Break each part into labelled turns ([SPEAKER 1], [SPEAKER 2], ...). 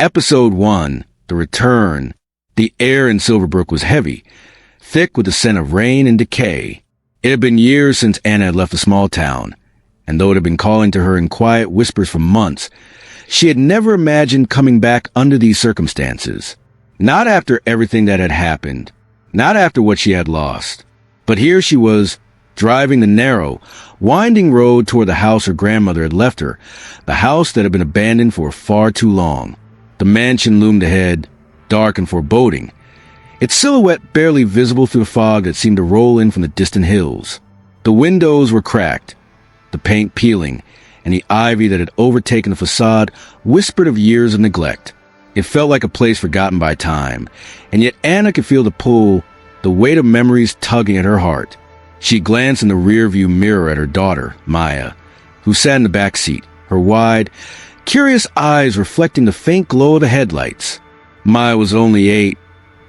[SPEAKER 1] Episode 1, The Return. The air in Silverbrook was heavy, thick with the scent of rain and decay. It had been years since Anna had left the small town, and though it had been calling to her in quiet whispers for months, she had never imagined coming back under these circumstances. Not after everything that had happened, not after what she had lost. But here she was, driving the narrow, winding road toward the house her grandmother had left her, the house that had been abandoned for far too long. The mansion loomed ahead, dark and foreboding, its silhouette barely visible through the fog that seemed to roll in from the distant hills. The windows were cracked, the paint peeling, and the ivy that had overtaken the facade whispered of years of neglect. It felt like a place forgotten by time, and yet Anna could feel the pull, the weight of memories tugging at her heart. She glanced in the rearview mirror at her daughter, Maya, who sat in the back seat, her wide, curious eyes reflecting the faint glow of the headlights. Maya was only 8,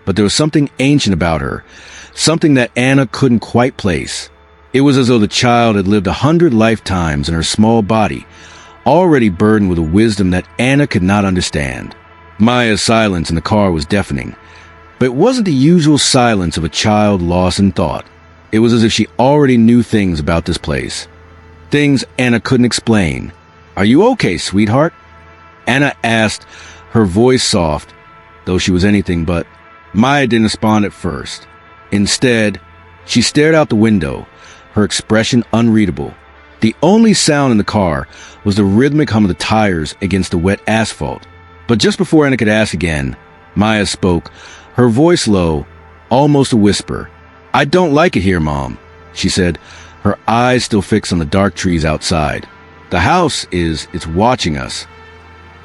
[SPEAKER 1] but there was something ancient about her, something that Anna couldn't quite place. It was as though the child had lived 100 lifetimes in her small body, already burdened with a wisdom that Anna could not understand. Maya's silence in the car was deafening, but it wasn't the usual silence of a child lost in thought. It was as if she already knew things about this place, things Anna couldn't explain. "Are you okay, sweetheart?" Anna asked, her voice soft, though she was anything but. Maya didn't respond at first. Instead, she stared out the window, her expression unreadable. The only sound in the car was the rhythmic hum of the tires against the wet asphalt. But just before Anna could ask again, Maya spoke, her voice low, almost a whisper. "I don't like it here, Mom," she said, her eyes still fixed on the dark trees outside. "The house it's watching us."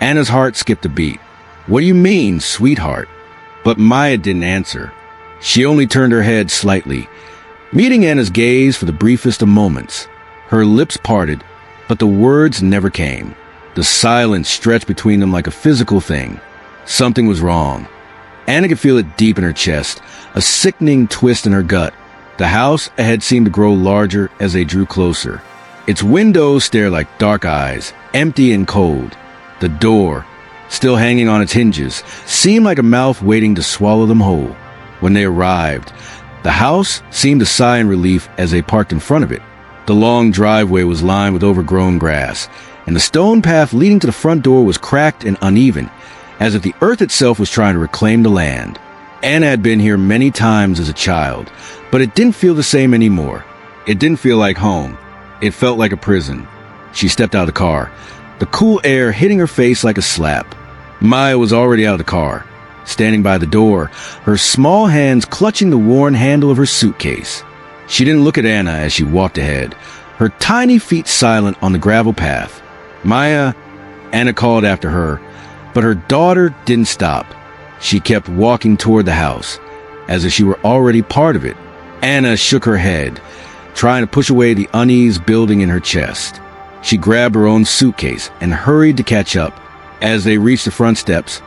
[SPEAKER 1] Anna's heart skipped a beat. "What do you mean, sweetheart?" But Maya didn't answer. She only turned her head slightly, meeting Anna's gaze for the briefest of moments. Her lips parted, but the words never came. The silence stretched between them like a physical thing. Something was wrong. Anna could feel it deep in her chest, a sickening twist in her gut. The house ahead seemed to grow larger as they drew closer. Its windows stared like dark eyes, empty and cold. The door, still hanging on its hinges, seemed like a mouth waiting to swallow them whole. When they arrived, the house seemed to sigh in relief as they parked in front of it. The long driveway was lined with overgrown grass, and the stone path leading to the front door was cracked and uneven, as if the earth itself was trying to reclaim the land. Anna had been here many times as a child, but it didn't feel the same anymore. It didn't feel like home. It felt like a prison. She stepped out of the car, the cool air hitting her face like a slap. Maya was already out of the car, standing by the door, her small hands clutching the worn handle of her suitcase. She didn't look at Anna as she walked ahead, her tiny feet silent on the gravel path. "Maya," Anna called after her, but her daughter didn't stop. She kept walking toward the house, as if she were already part of it. Anna shook her head, trying to push away the unease building in her chest. She grabbed her own suitcase and hurried to catch up. As they reached the front steps,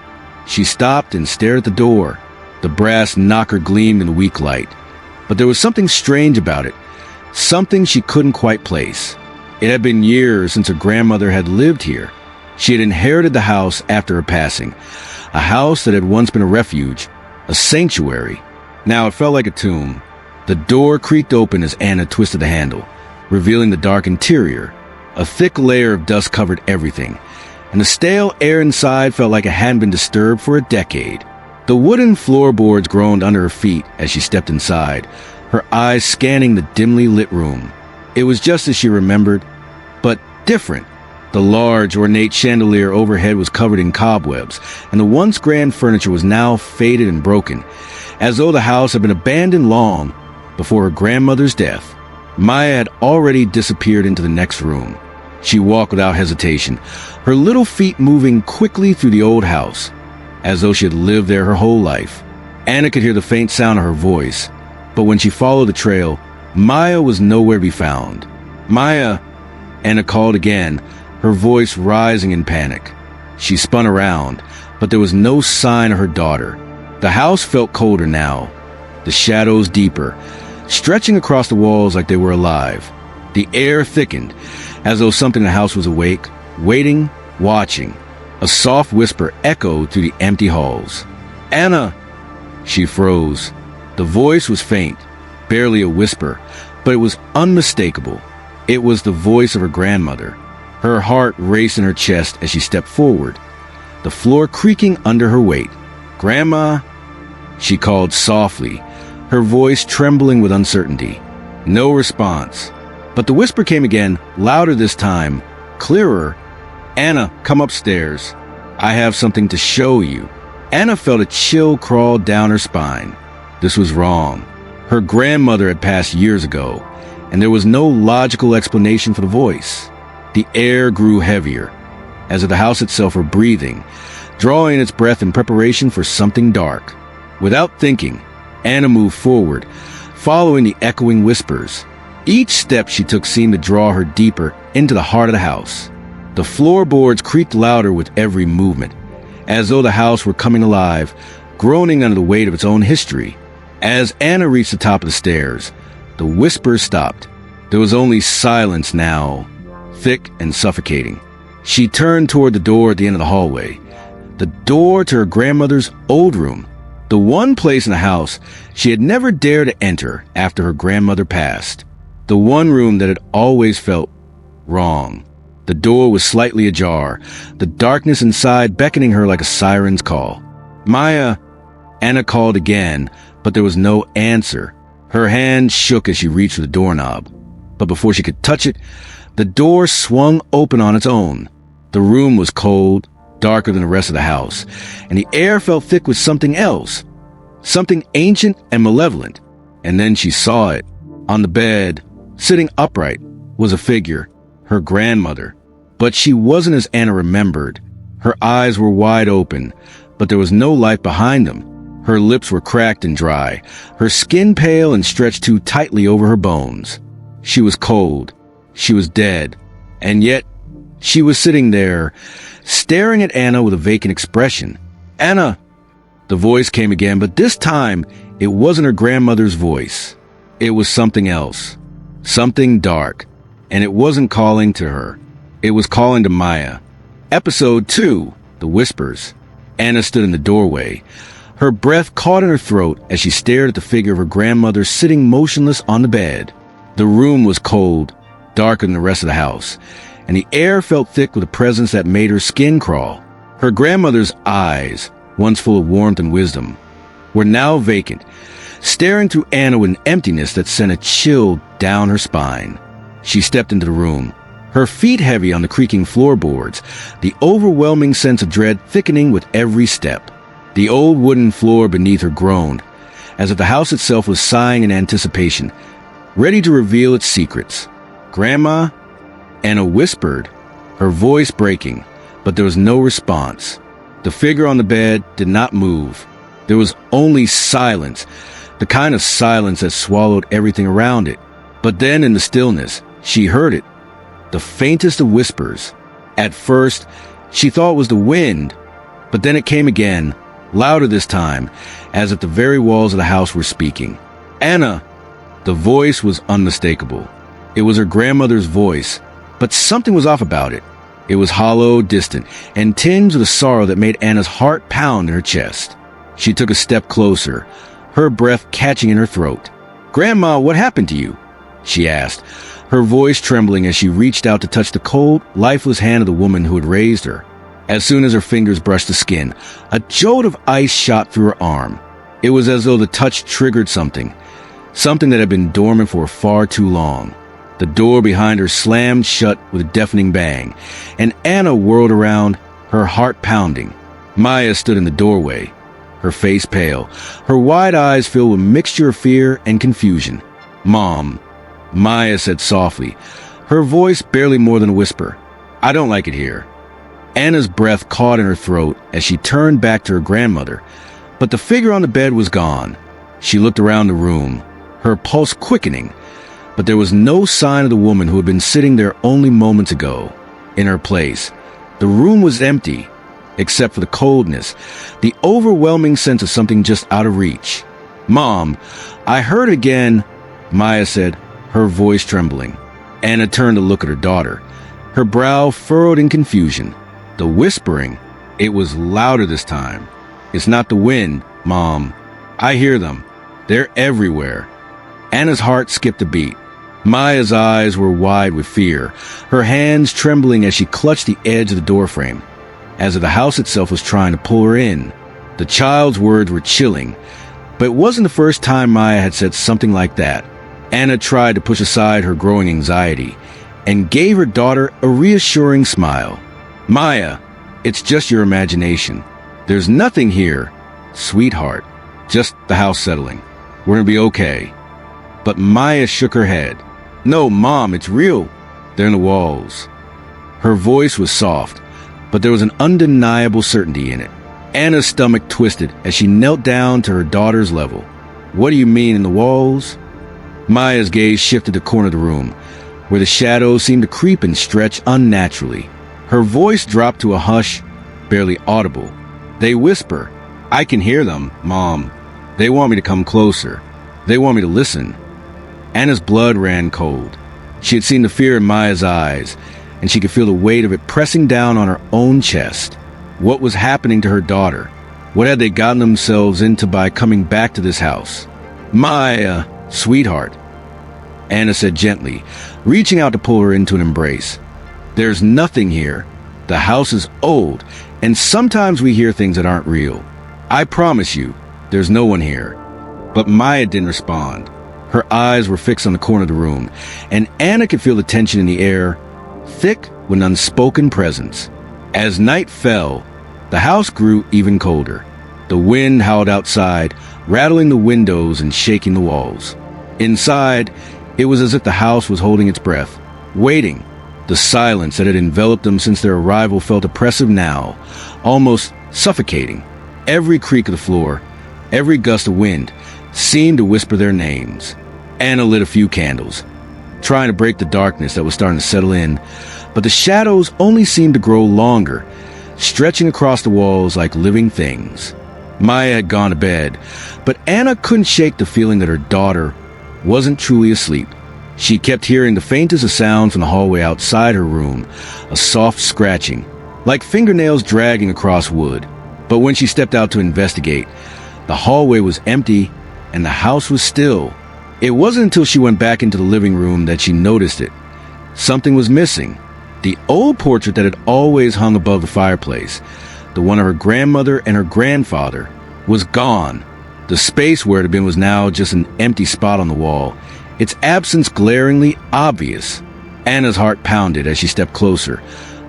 [SPEAKER 1] she stopped and stared at the door. The brass knocker gleamed in the weak light, but there was something strange about it, something she couldn't quite place. It had been years since her grandmother had lived here. She had inherited the house after her passing, a house that had once been a refuge, a sanctuary. Now it felt like a tomb. The door creaked open as Anna twisted the handle, revealing the dark interior. A thick layer of dust covered everything, and the stale air inside felt like it hadn't been disturbed for a decade. The wooden floorboards groaned under her feet as she stepped inside, her eyes scanning the dimly lit room. It was just as she remembered, but different. The large, ornate chandelier overhead was covered in cobwebs, and the once grand furniture was now faded and broken, as though the house had been abandoned long before her grandmother's death. Maya had already disappeared into the next room. She walked without hesitation, her little feet moving quickly through the old house, as though she had lived there her whole life. Anna could hear the faint sound of her voice, but when she followed the trail, Maya was nowhere to be found. "Maya," Anna called again, her voice rising in panic. She spun around, but there was no sign of her daughter. The house felt colder now, the shadows deeper, stretching across the walls like they were alive. The air thickened, as though something in the house was awake, waiting, watching. A soft whisper echoed through the empty halls. "Anna!" She froze. The voice was faint, barely a whisper, but it was unmistakable. It was the voice of her grandmother. Her heart raced in her chest as she stepped forward, the floor creaking under her weight. "Grandma?" She called softly, her voice trembling with uncertainty. No response. But the whisper came again, louder this time, clearer. "Anna, come upstairs. I have something to show you." Anna felt a chill crawl down her spine. This was wrong. Her grandmother had passed years ago, and there was no logical explanation for the voice. The air grew heavier, as if the house itself were breathing, drawing its breath in preparation for something dark. Without thinking, Anna moved forward, following the echoing whispers. Each step she took seemed to draw her deeper into the heart of the house. The floorboards creaked louder with every movement, as though the house were coming alive, groaning under the weight of its own history. As Anna reached the top of the stairs, the whispers stopped. There was only silence now, thick and suffocating. She turned toward the door at the end of the hallway, the door to her grandmother's old room, the one place in the house she had never dared to enter after her grandmother passed, the one room that had always felt wrong. The door was slightly ajar, the darkness inside beckoning her like a siren's call. "Maya!" Anna called again, but there was no answer. Her hand shook as she reached for the doorknob. But before she could touch it, the door swung open on its own. The room was cold, darker than the rest of the house, and the air felt thick with something else, something ancient and malevolent. And then she saw it. On the bed, sitting upright, was a figure, her grandmother. But she wasn't as Anna remembered. Her eyes were wide open, but there was no light behind them. Her lips were cracked and dry, her skin pale and stretched too tightly over her bones. She was cold. She was dead. And yet, she was sitting there, staring at Anna with a vacant expression. "Anna!" The voice came again, but this time, it wasn't her grandmother's voice. It was something else. Something dark. And it wasn't calling to her. It was calling to Maya. Episode 2, The Whispers. Anna stood in the doorway. Her breath caught in her throat as she stared at the figure of her grandmother sitting motionless on the bed. The room was cold, darker than the rest of the house, and the air felt thick with a presence that made her skin crawl. Her grandmother's eyes, once full of warmth and wisdom, were now vacant, staring through Anna with an emptiness that sent a chill down her spine. She stepped into the room, her feet heavy on the creaking floorboards, the overwhelming sense of dread thickening with every step. The old wooden floor beneath her groaned, as if the house itself was sighing in anticipation, ready to reveal its secrets. "Grandma?" Anna whispered, her voice breaking, but there was no response. The figure on the bed did not move. There was only silence, the kind of silence that swallowed everything around it. But then in the stillness, she heard it, the faintest of whispers. At first, she thought it was the wind, but then it came again, louder this time, as if the very walls of the house were speaking. "Anna!" The voice was unmistakable. It was her grandmother's voice, but something was off about it. It was hollow, distant, and tinged with a sorrow that made Anna's heart pound in her chest. She took a step closer, her breath catching in her throat. "Grandma, what happened to you?" she asked, her voice trembling as she reached out to touch the cold, lifeless hand of the woman who had raised her. As soon as her fingers brushed the skin, a jolt of ice shot through her arm. It was as though the touch triggered something that had been dormant for far too long. The door behind her slammed shut with a deafening bang, and Anna whirled around, her heart pounding. Maya stood in the doorway, her face pale, her wide eyes filled with a mixture of fear and confusion. "Mom," Maya said softly, her voice barely more than a whisper. "I don't like it here." Anna's breath caught in her throat as she turned back to her grandmother, but the figure on the bed was gone. She looked around the room, her pulse quickening, but there was no sign of the woman who had been sitting there only moments ago. In her place, the room was empty, except for the coldness, the overwhelming sense of something just out of reach. "Mom, I heard it again," Maya said, her voice trembling. Anna turned to look at her daughter, her brow furrowed in confusion. The whispering It was louder this time. It's not the wind, Mom. I hear them. They're everywhere. Anna's heart skipped a beat. Maya's eyes were wide with fear, her hands trembling as she clutched the edge of the doorframe, as if the house itself was trying to pull her in. The child's words were chilling, but it wasn't the first time Maya had said something like that. Anna tried to push aside her growing anxiety and gave her daughter a reassuring smile. Maya, it's just your imagination. There's nothing here, sweetheart. Just the house settling. We're gonna be okay. But Maya shook her head. No, Mom, it's real. They're in the walls. Her voice was soft, but there was an undeniable certainty in it. Anna's stomach twisted as she knelt down to her daughter's level. What do you mean in the walls? Maya's gaze shifted to the corner of the room, where the shadows seemed to creep and stretch unnaturally. Her voice dropped to a hush, barely audible. They whisper. I can hear them, Mom. They want me to come closer. They want me to listen. Anna's blood ran cold. She had seen the fear in Maya's eyes, and she could feel the weight of it pressing down on her own chest. What was happening to her daughter? What had they gotten themselves into by coming back to this house? Maya, sweetheart, Anna said gently, reaching out to pull her into an embrace. There's nothing here. The house is old, and sometimes we hear things that aren't real. I promise you, there's no one here. But Maya didn't respond. Her eyes were fixed on the corner of the room, and Anna could feel the tension in the air, thick with an unspoken presence. As night fell, the house grew even colder. The wind howled outside, rattling the windows and shaking the walls. Inside, it was as if the house was holding its breath, waiting. The silence that had enveloped them since their arrival felt oppressive now, almost suffocating. Every creak of the floor, every gust of wind, seemed to whisper their names. Anna lit a few candles, trying to break the darkness that was starting to settle in, but the shadows only seemed to grow longer, stretching across the walls like living things. Maya had gone to bed, but Anna couldn't shake the feeling that her daughter wasn't truly asleep. She kept hearing the faintest of sounds from the hallway outside her room, a soft scratching, like fingernails dragging across wood. But when she stepped out to investigate, the hallway was empty and the house was still. It wasn't until she went back into the living room that she noticed it. Something was missing. The old portrait that had always hung above the fireplace, the one of her grandmother and her grandfather, was gone. The space where it had been was now just an empty spot on the wall, its absence glaringly obvious. Anna's heart pounded as she stepped closer,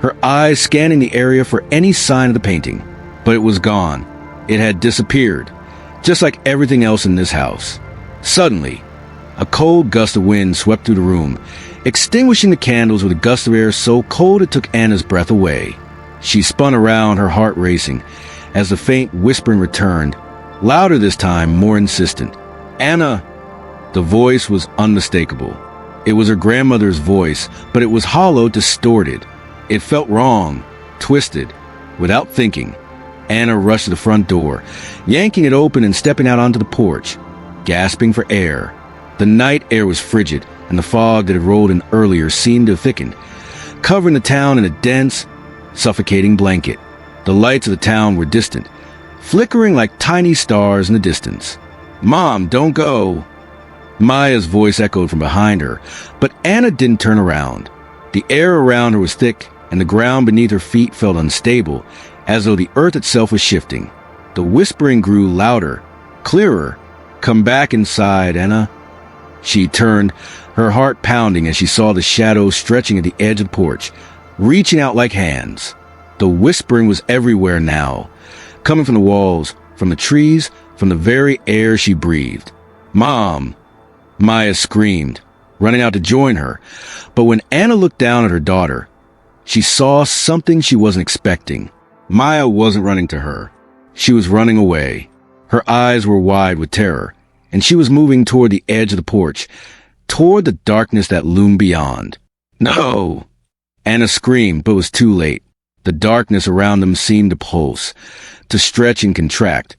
[SPEAKER 1] her eyes scanning the area for any sign of the painting. But it was gone. It had disappeared, just like everything else in this house. Suddenly, a cold gust of wind swept through the room, extinguishing the candles with a gust of air so cold it took Anna's breath away. She spun around, her heart racing, as the faint whispering returned, louder this time, more insistent. Anna! The voice was unmistakable. It was her grandmother's voice, but it was hollow, distorted. It felt wrong, twisted. Without thinking, Anna rushed to the front door, yanking it open and stepping out onto the porch, gasping for air. The night air was frigid, and the fog that had rolled in earlier seemed to have thickened, covering the town in a dense, suffocating blanket. The lights of the town were distant, flickering like tiny stars in the distance. Mom, don't go! Maya's voice echoed from behind her, but Anna didn't turn around. The air around her was thick, and the ground beneath her feet felt unstable, as though the earth itself was shifting. The whispering grew louder, clearer. Come back inside, Anna. She turned, her heart pounding as she saw the shadows stretching at the edge of the porch, reaching out like hands. The whispering was everywhere now, coming from the walls, from the trees, from the very air she breathed. Mom! Maya screamed, running out to join her. But when Anna looked down at her daughter, she saw something she wasn't expecting. Maya wasn't running to her. She was running away. Her eyes were wide with terror, and she was moving toward the edge of the porch, toward the darkness that loomed beyond. No! Anna screamed, but was too late. The darkness around them seemed to pulse, to stretch and contract,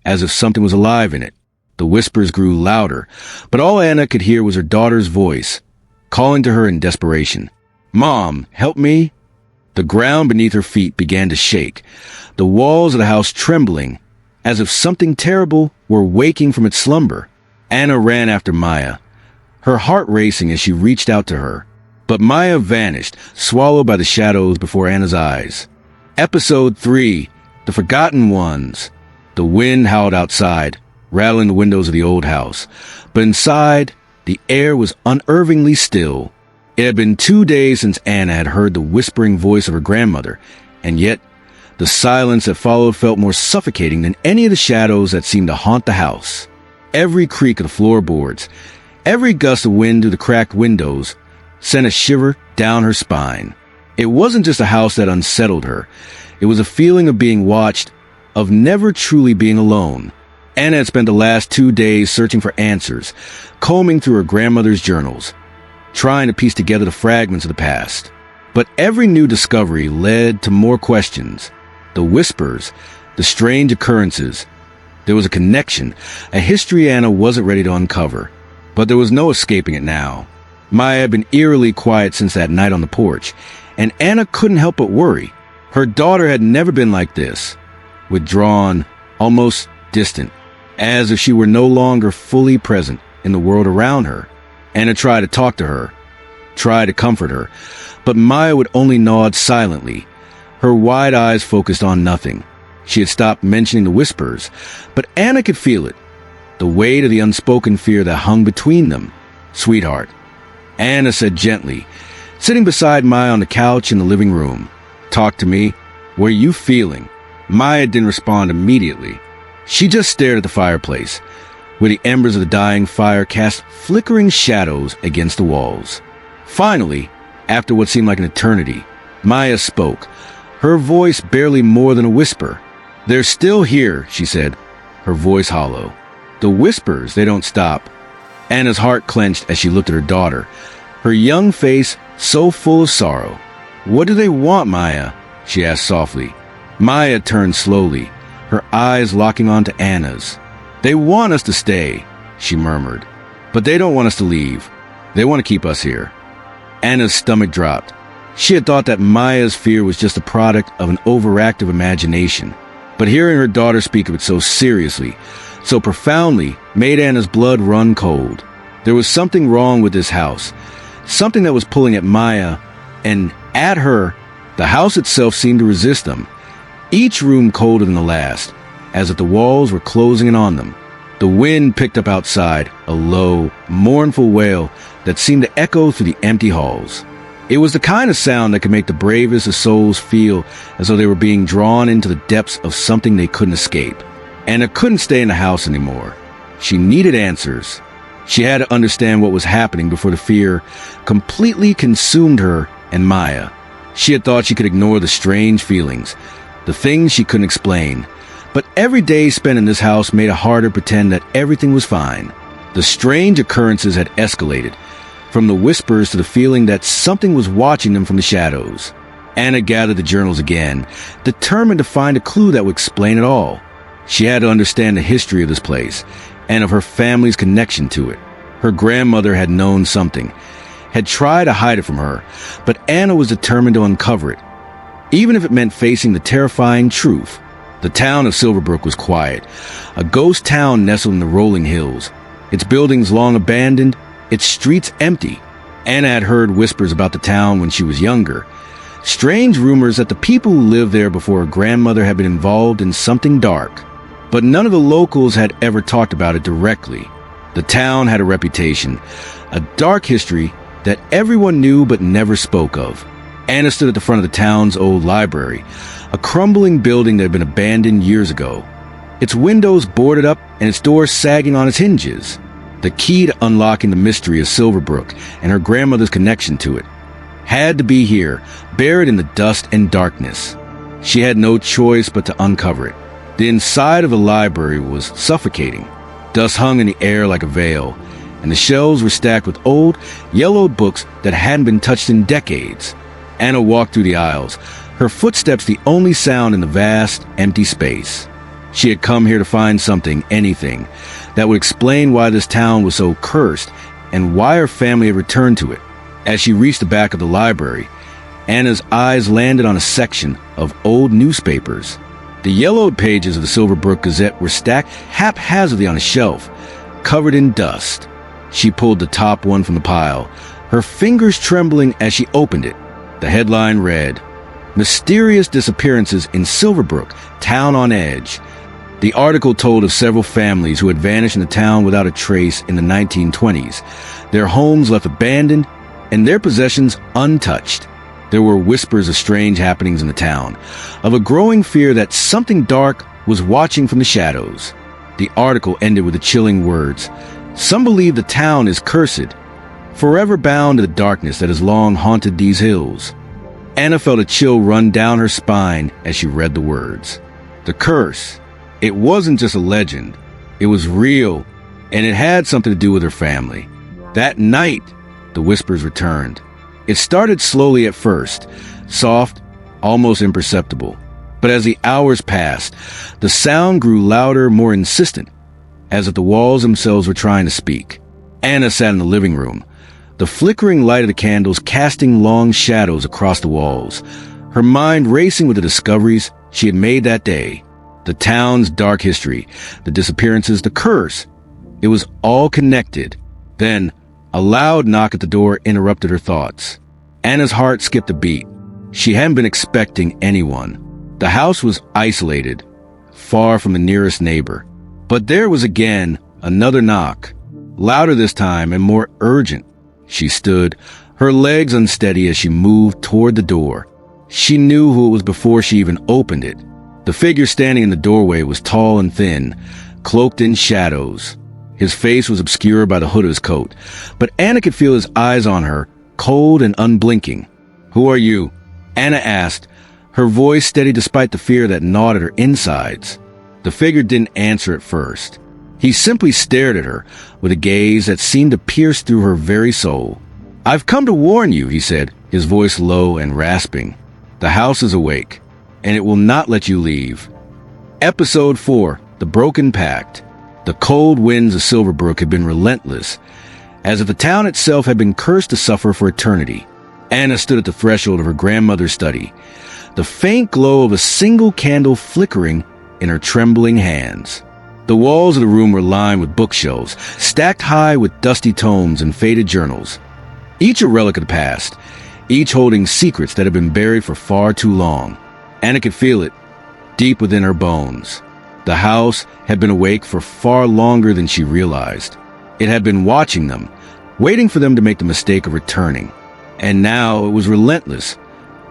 [SPEAKER 1] as if something was alive in it. The whispers grew louder, but all Anna could hear was her daughter's voice, calling to her in desperation. Mom, help me! The ground beneath her feet began to shake, the walls of the house trembling, as if something terrible were waking from its slumber. Anna ran after Maya, her heart racing as she reached out to her. But Maya vanished, swallowed by the shadows before Anna's eyes. Episode 3, The Forgotten Ones. The wind howled outside, rattling the windows of the old house. But inside, the air was unnervingly still. It had been 2 days since Anna had heard the whispering voice of her grandmother, and yet the silence that followed felt more suffocating than any of the shadows that seemed to haunt the house. Every creak of the floorboards, every gust of wind through the cracked windows, sent a shiver down her spine. It wasn't just a house that unsettled her. It was a feeling of being watched, of never truly being alone. Anna had spent the last 2 days searching for answers, combing through her grandmother's journals, trying to piece together the fragments of the past. But every new discovery led to more questions. The whispers, the strange occurrences. There was a connection, a history Anna wasn't ready to uncover. But there was no escaping it now. Maya had been eerily quiet since that night on the porch, and Anna couldn't help but worry. Her daughter had never been like this, withdrawn, almost distant, as if she were no longer fully present in the world around her. Anna tried to talk to her, tried to comfort her, but Maya would only nod silently, her wide eyes focused on nothing. She had stopped mentioning the whispers, but Anna could feel it, the weight of the unspoken fear that hung between them. "Sweetheart," Anna said gently, sitting beside Maya on the couch in the living room. "Talk to me. What are you feeling?" Maya didn't respond immediately. She just stared at the fireplace, where the embers of the dying fire cast flickering shadows against the walls. Finally, after what seemed like an eternity, Maya spoke, her voice barely more than a whisper. "They're still here," she said, her voice hollow. "The whispers, they don't stop." Anna's heart clenched as she looked at her daughter, her young face so full of sorrow. "What do they want, Maya?" she asked softly. Maya turned slowly, her eyes locking onto Anna's. "They want us to stay," she murmured. "But they don't want us to leave. They want to keep us here." Anna's stomach dropped. She had thought that Maya's fear was just a product of an overactive imagination. But hearing her daughter speak of it so seriously, so profoundly, made Anna's blood run cold. There was something wrong with this house, something that was pulling at Maya, and at her. The house itself seemed to resist them, each room colder than the last, as if the walls were closing in on them. The wind picked up outside, a low, mournful wail that seemed to echo through the empty halls. It was the kind of sound that could make the bravest of souls feel as though they were being drawn into the depths of something they couldn't escape. Anna couldn't stay in the house anymore. She needed answers. She had to understand what was happening before the fear completely consumed her and Maya. She had thought she could ignore the strange feelings, the things she couldn't explain. But every day spent in this house made it harder to pretend that everything was fine. The strange occurrences had escalated, from the whispers to the feeling that something was watching them from the shadows. Anna gathered the journals again, determined to find a clue that would explain it all. She had to understand the history of this place, and of her family's connection to it. Her grandmother had known something, had tried to hide it from her, but Anna was determined to uncover it, even if it meant facing the terrifying truth. The town of Silverbrook was quiet, a ghost town nestled in the rolling hills, its buildings long abandoned, its streets empty. Anna had heard whispers about the town when she was younger, strange rumors that the people who lived there before her grandmother had been involved in something dark. But none of the locals had ever talked about it directly. The town had a reputation, a dark history that everyone knew but never spoke of. Anna stood at the front of the town's old library, a crumbling building that had been abandoned years ago, its windows boarded up and its doors sagging on its hinges. The key to unlocking the mystery of Silverbrook and her grandmother's connection to it had to be here, buried in the dust and darkness. She had no choice but to uncover it. The inside of the library was suffocating. Dust hung in the air like a veil, and the shelves were stacked with old, yellowed books that hadn't been touched in decades. Anna walked through the aisles, her footsteps the only sound in the vast, empty space. She had come here to find something, anything, that would explain why this town was so cursed and why her family had returned to it. As she reached the back of the library, Anna's eyes landed on a section of old newspapers. The yellowed pages of the Silverbrook Gazette were stacked haphazardly on a shelf, covered in dust. She pulled the top one from the pile, her fingers trembling as she opened it. The headline read, "Mysterious Disappearances in Silverbrook, Town on Edge." The article told of several families who had vanished in the town without a trace in the 1920s, their homes left abandoned and their possessions untouched. There were whispers of strange happenings in the town, of a growing fear that something dark was watching from the shadows. The article ended with the chilling words, "Some believe the town is cursed, forever bound to the darkness that has long haunted these hills." Anna felt a chill run down her spine as she read the words. The curse. It wasn't just a legend. It was real, and it had something to do with her family. That night, the whispers returned. It started slowly at first, soft, almost imperceptible. But as the hours passed, the sound grew louder, more insistent, as if the walls themselves were trying to speak. Anna sat in the living room, the flickering light of the candles casting long shadows across the walls, her mind racing with the discoveries she had made that day. The town's dark history, the disappearances, the curse. It was all connected. Then, a loud knock at the door interrupted her thoughts. Anna's heart skipped a beat. She hadn't been expecting anyone. The house was isolated, far from the nearest neighbor. But there was again another knock, louder this time and more urgent. She stood, her legs unsteady as she moved toward the door. She knew who it was before she even opened it. The figure standing in the doorway was tall and thin, cloaked in shadows. His face was obscured by the hood of his coat, but Anna could feel his eyes on her, cold and unblinking. "Who are you?" Anna asked, her voice steady despite the fear that gnawed at her insides. The figure didn't answer at first. He simply stared at her with a gaze that seemed to pierce through her very soul. "I've come to warn you," he said, his voice low and rasping. "The house is awake, and it will not let you leave." Episode 4, The Broken Pact. The cold winds of Silverbrook had been relentless, as if the town itself had been cursed to suffer for eternity. Anna stood at the threshold of her grandmother's study, the faint glow of a single candle flickering in her trembling hands. The walls of the room were lined with bookshelves, stacked high with dusty tomes and faded journals, each a relic of the past, each holding secrets that had been buried for far too long. Anna could feel it, deep within her bones. The house had been awake for far longer than she realized. It had been watching them, waiting for them to make the mistake of returning. And now it was relentless,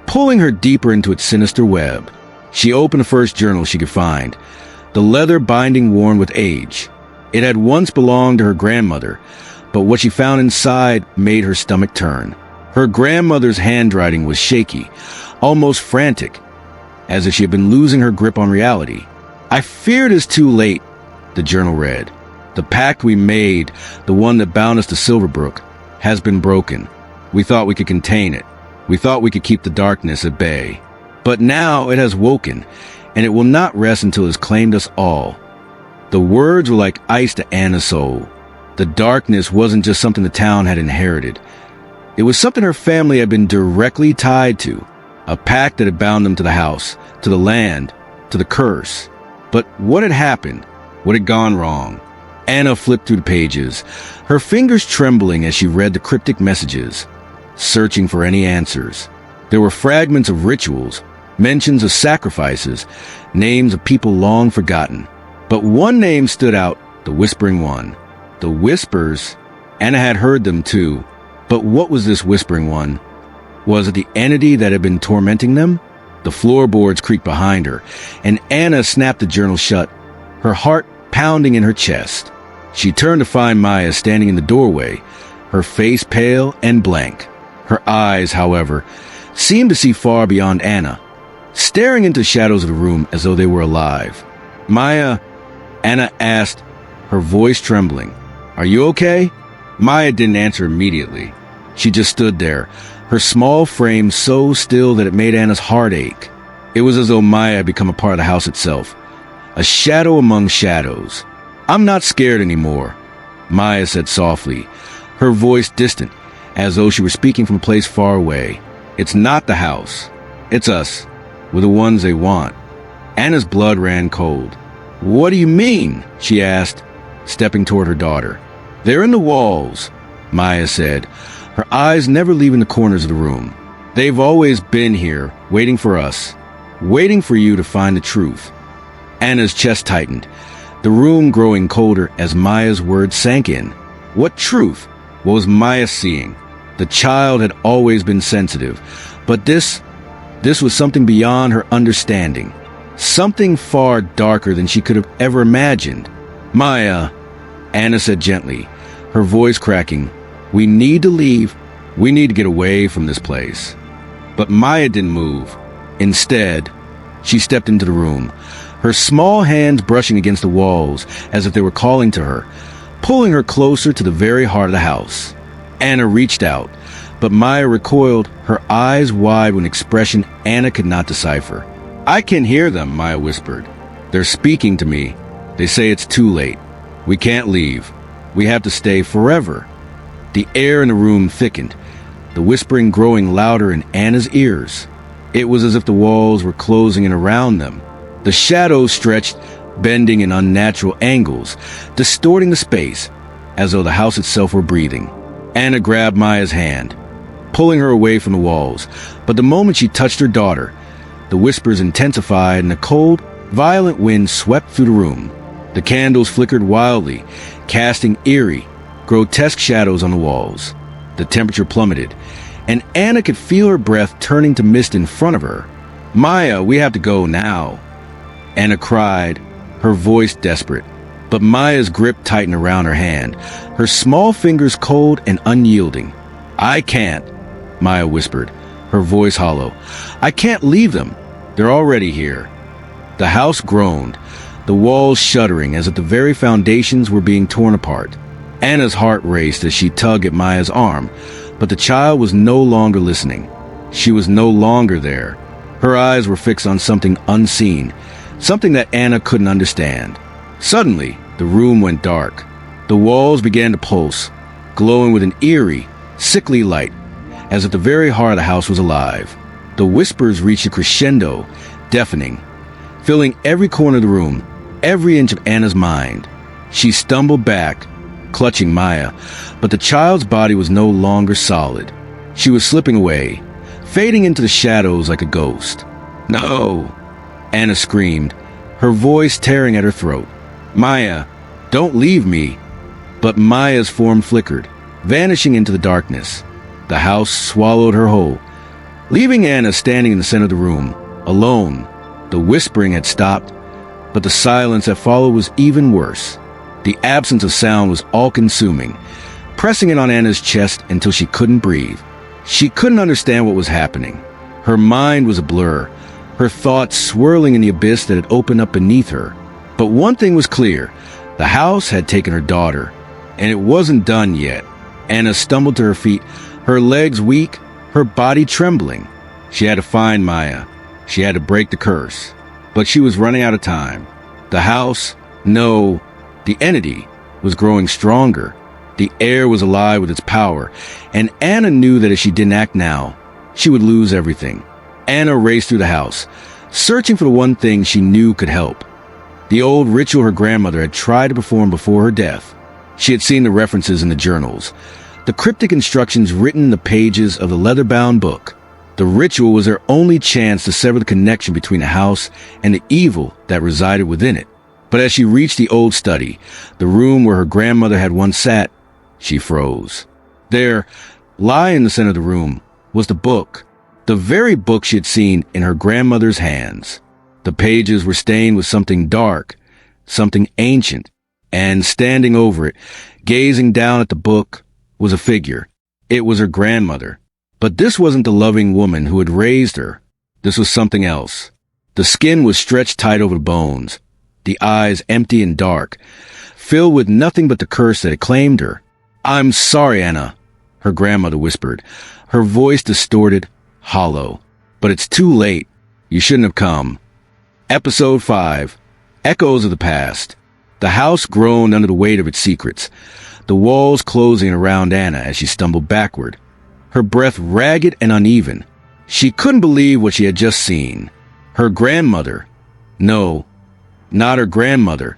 [SPEAKER 1] pulling her deeper into its sinister web. She opened the first journal she could find, the leather binding worn with age. It had once belonged to her grandmother, but what she found inside made her stomach turn. Her grandmother's handwriting was shaky, almost frantic, as if she had been losing her grip on reality. "I fear it is too late," the journal read. "The pact we made, the one that bound us to Silverbrook, has been broken. We thought we could contain it. We thought we could keep the darkness at bay. But now it has woken, and it will not rest until it has claimed us all." The words were like ice to Anna's soul. The darkness wasn't just something the town had inherited. It was something her family had been directly tied to, a pact that had bound them to the house, to the land, to the curse. But what had happened? What had gone wrong? Anna flipped through the pages, her fingers trembling as she read the cryptic messages, searching for any answers. There were fragments of rituals, mentions of sacrifices, names of people long forgotten. But one name stood out, the Whispering One. The whispers, Anna had heard them too. But what was this Whispering One? Was it the entity that had been tormenting them? The floorboards creaked behind her, and Anna snapped the journal shut, her heart pounding in her chest. She turned to find Maya standing in the doorway, her face pale and blank. Her eyes, however, seemed to see far beyond Anna, staring into the shadows of the room as though they were alive. "Maya," Anna asked, her voice trembling, "are you okay?" Maya didn't answer immediately. She just stood there, her small frame so still that it made Anna's heart ache. It was as though Maya had become a part of the house itself, a shadow among shadows. "I'm not scared anymore," Maya said softly, her voice distant, as though she were speaking from a place far away. It's not the house. It's us. We're the ones they want. Anna's blood ran cold. What do you mean? She asked, stepping toward her daughter. They're in the walls, Maya said, her eyes never leaving the corners of the room. They've always been here, waiting for us, waiting for you to find the truth. Anna's chest tightened, the room growing colder as Maya's words sank in. What truth? What was Maya seeing? The child had always been sensitive, but this was something beyond her understanding. Something far darker than she could have ever imagined. Maya, Anna said gently, her voice cracking, we need to leave. We need to get away from this place. But Maya didn't move. Instead, she stepped into the room, her small hands brushing against the walls as if they were calling to her, pulling her closer to the very heart of the house. Anna reached out, but Maya recoiled, her eyes wide with an expression Anna could not decipher. I can hear them, Maya whispered. They're speaking to me. They say it's too late. We can't leave. We have to stay forever. The air in the room thickened, the whispering growing louder in Anna's ears. It was as if the walls were closing in around them. The shadows stretched, bending in unnatural angles, distorting the space, as though the house itself were breathing. Anna grabbed Maya's hand, pulling her away from the walls, but the moment she touched her daughter, the whispers intensified and a cold, violent wind swept through the room. The candles flickered wildly, casting eerie, grotesque shadows on the walls. The temperature plummeted, and Anna could feel her breath turning to mist in front of her. Maya, we have to go now, Anna cried, her voice desperate. But Maya's grip tightened around her hand, her small fingers cold and unyielding. I can't, Maya whispered, her voice hollow. I can't leave them. They're already here. The house groaned, the walls shuddering as if the very foundations were being torn apart. Anna's heart raced as she tugged at Maya's arm, but the child was no longer listening. She was no longer there. Her eyes were fixed on something unseen, something that Anna couldn't understand. Suddenly, the room went dark. The walls began to pulse, glowing with an eerie, sickly light, as if the very heart of the house was alive. The whispers reached a crescendo, deafening, filling every corner of the room, every inch of Anna's mind. She stumbled back, clutching Maya, but the child's body was no longer solid. She was slipping away, fading into the shadows like a ghost. No! Anna screamed, her voice tearing at her throat. Maya, don't leave me. But Maya's form flickered, vanishing into the darkness. The house swallowed her whole, leaving Anna standing in the center of the room, alone. The whispering had stopped, but the silence that followed was even worse. The absence of sound was all-consuming, pressing in on Anna's chest until she couldn't breathe. She couldn't understand what was happening. Her mind was a blur, her thoughts swirling in the abyss that had opened up beneath her. But one thing was clear. The house had taken her daughter, and it wasn't done yet. Anna stumbled to her feet, her legs weak, her body trembling. She had to find Maya. She had to break the curse. But she was running out of time. The house, no, the entity, was growing stronger. The air was alive with its power, and Anna knew that if she didn't act now, she would lose everything. Anna raced through the house, searching for the one thing she knew could help. The old ritual her grandmother had tried to perform before her death. She had seen the references in the journals, the cryptic instructions written in the pages of the leather-bound book. The ritual was her only chance to sever the connection between the house and the evil that resided within it. But as she reached the old study, the room where her grandmother had once sat, she froze. There, lying in the center of the room, was the book, the very book she had seen in her grandmother's hands. The pages were stained with something dark, something ancient, and standing over it, gazing down at the book, was a figure. It was her grandmother. But this wasn't the loving woman who had raised her. This was something else. The skin was stretched tight over the bones, the eyes empty and dark, filled with nothing but the curse that had claimed her. I'm sorry, Anna, her grandmother whispered, her voice distorted, hollow. But it's too late. You shouldn't have come. Episode 5. Echoes of the Past. The house groaned under the weight of its secrets, the walls closing around Anna as she stumbled backward, her breath ragged and uneven. She couldn't believe what she had just seen. Her grandmother. No, not her grandmother.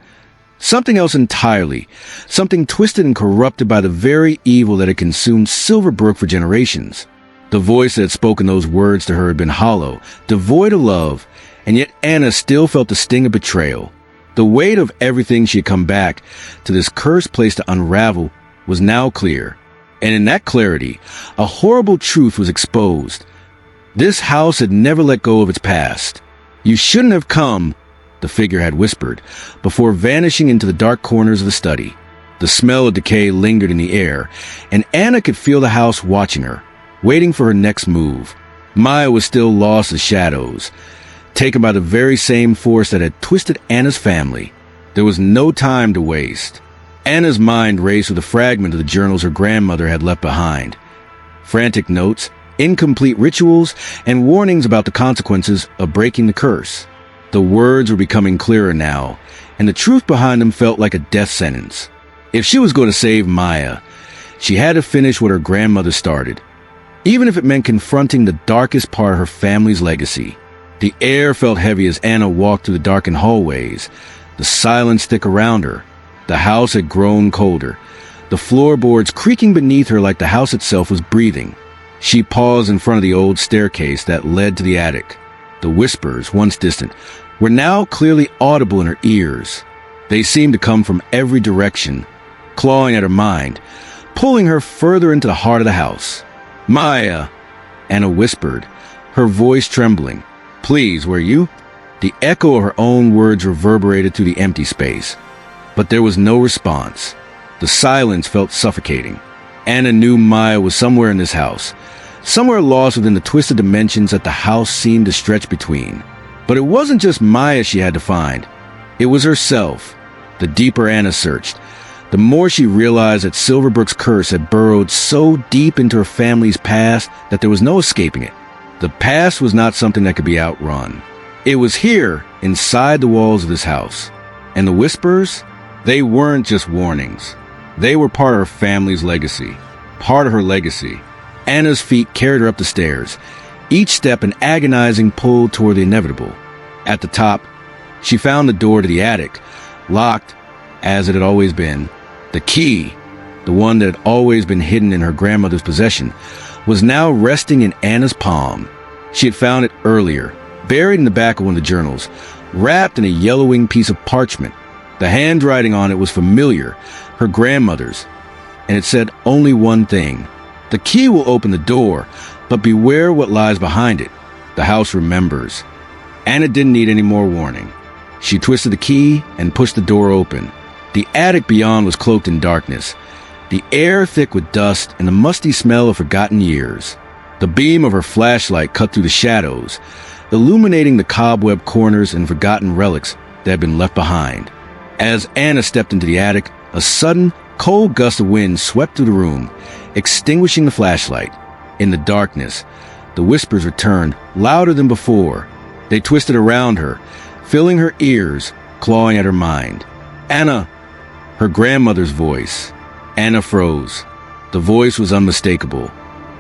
[SPEAKER 1] Something else entirely. Something twisted and corrupted by the very evil that had consumed Silverbrook for generations. The voice that had spoken those words to her had been hollow, devoid of love, and yet Anna still felt the sting of betrayal. The weight of everything she had come back to this cursed place to unravel was now clear. And in that clarity, a horrible truth was exposed. This house had never let go of its past. "You shouldn't have come," the figure had whispered, before vanishing into the dark corners of the study. The smell of decay lingered in the air, and Anna could feel the house watching her, waiting for her next move. Maya was still lost as shadows, taken by the very same force that had twisted Anna's family. There was no time to waste. Anna's mind raced with a fragment of the journals her grandmother had left behind. Frantic notes, incomplete rituals, and warnings about the consequences of breaking the curse. The words were becoming clearer now, and the truth behind them felt like a death sentence. If she was going to save Maya, she had to finish what her grandmother started, even if it meant confronting the darkest part of her family's legacy. The air felt heavy as Anna walked through the darkened hallways, the silence thick around her. The house had grown colder, the floorboards creaking beneath her like the house itself was breathing. She paused in front of the old staircase that led to the attic. The whispers, once distant, were now clearly audible in her ears. They seemed to come from every direction, clawing at her mind, pulling her further into the heart of the house. "Maya," Anna whispered, her voice trembling. "Please, were you?" The echo of her own words reverberated through the empty space, but there was no response. The silence felt suffocating. Anna knew Maya was somewhere in this house, somewhere lost within the twisted dimensions that the house seemed to stretch between. But it wasn't just Maya she had to find. It was herself. The deeper Anna searched, the more she realized that Silverbrook's curse had burrowed so deep into her family's past that there was no escaping it. The past was not something that could be outrun. It was here, inside the walls of this house. And the whispers? They weren't just warnings. They were part of her family's legacy. Part of her legacy. Anna's feet carried her up the stairs, each step an agonizing pull toward the inevitable. At the top, she found the door to the attic, locked, as it had always been. The key, the one that had always been hidden in her grandmother's possession, was now resting in Anna's palm. She had found it earlier, buried in the back of one of the journals, wrapped in a yellowing piece of parchment. The handwriting on it was familiar, her grandmother's, and it said only one thing: "The key will open the door, but beware what lies behind it. The house remembers." Anna didn't need any more warning. She twisted the key and pushed the door open. The attic beyond was cloaked in darkness, the air thick with dust and the musty smell of forgotten years. The beam of her flashlight cut through the shadows, illuminating the cobweb corners and forgotten relics that had been left behind. As Anna stepped into the attic, a sudden, cold gust of wind swept through the room, extinguishing the flashlight. In the darkness, the whispers returned, louder than before. They twisted around her, filling her ears, clawing at her mind. "Anna!" Her grandmother's voice. Anna froze. The voice was unmistakable,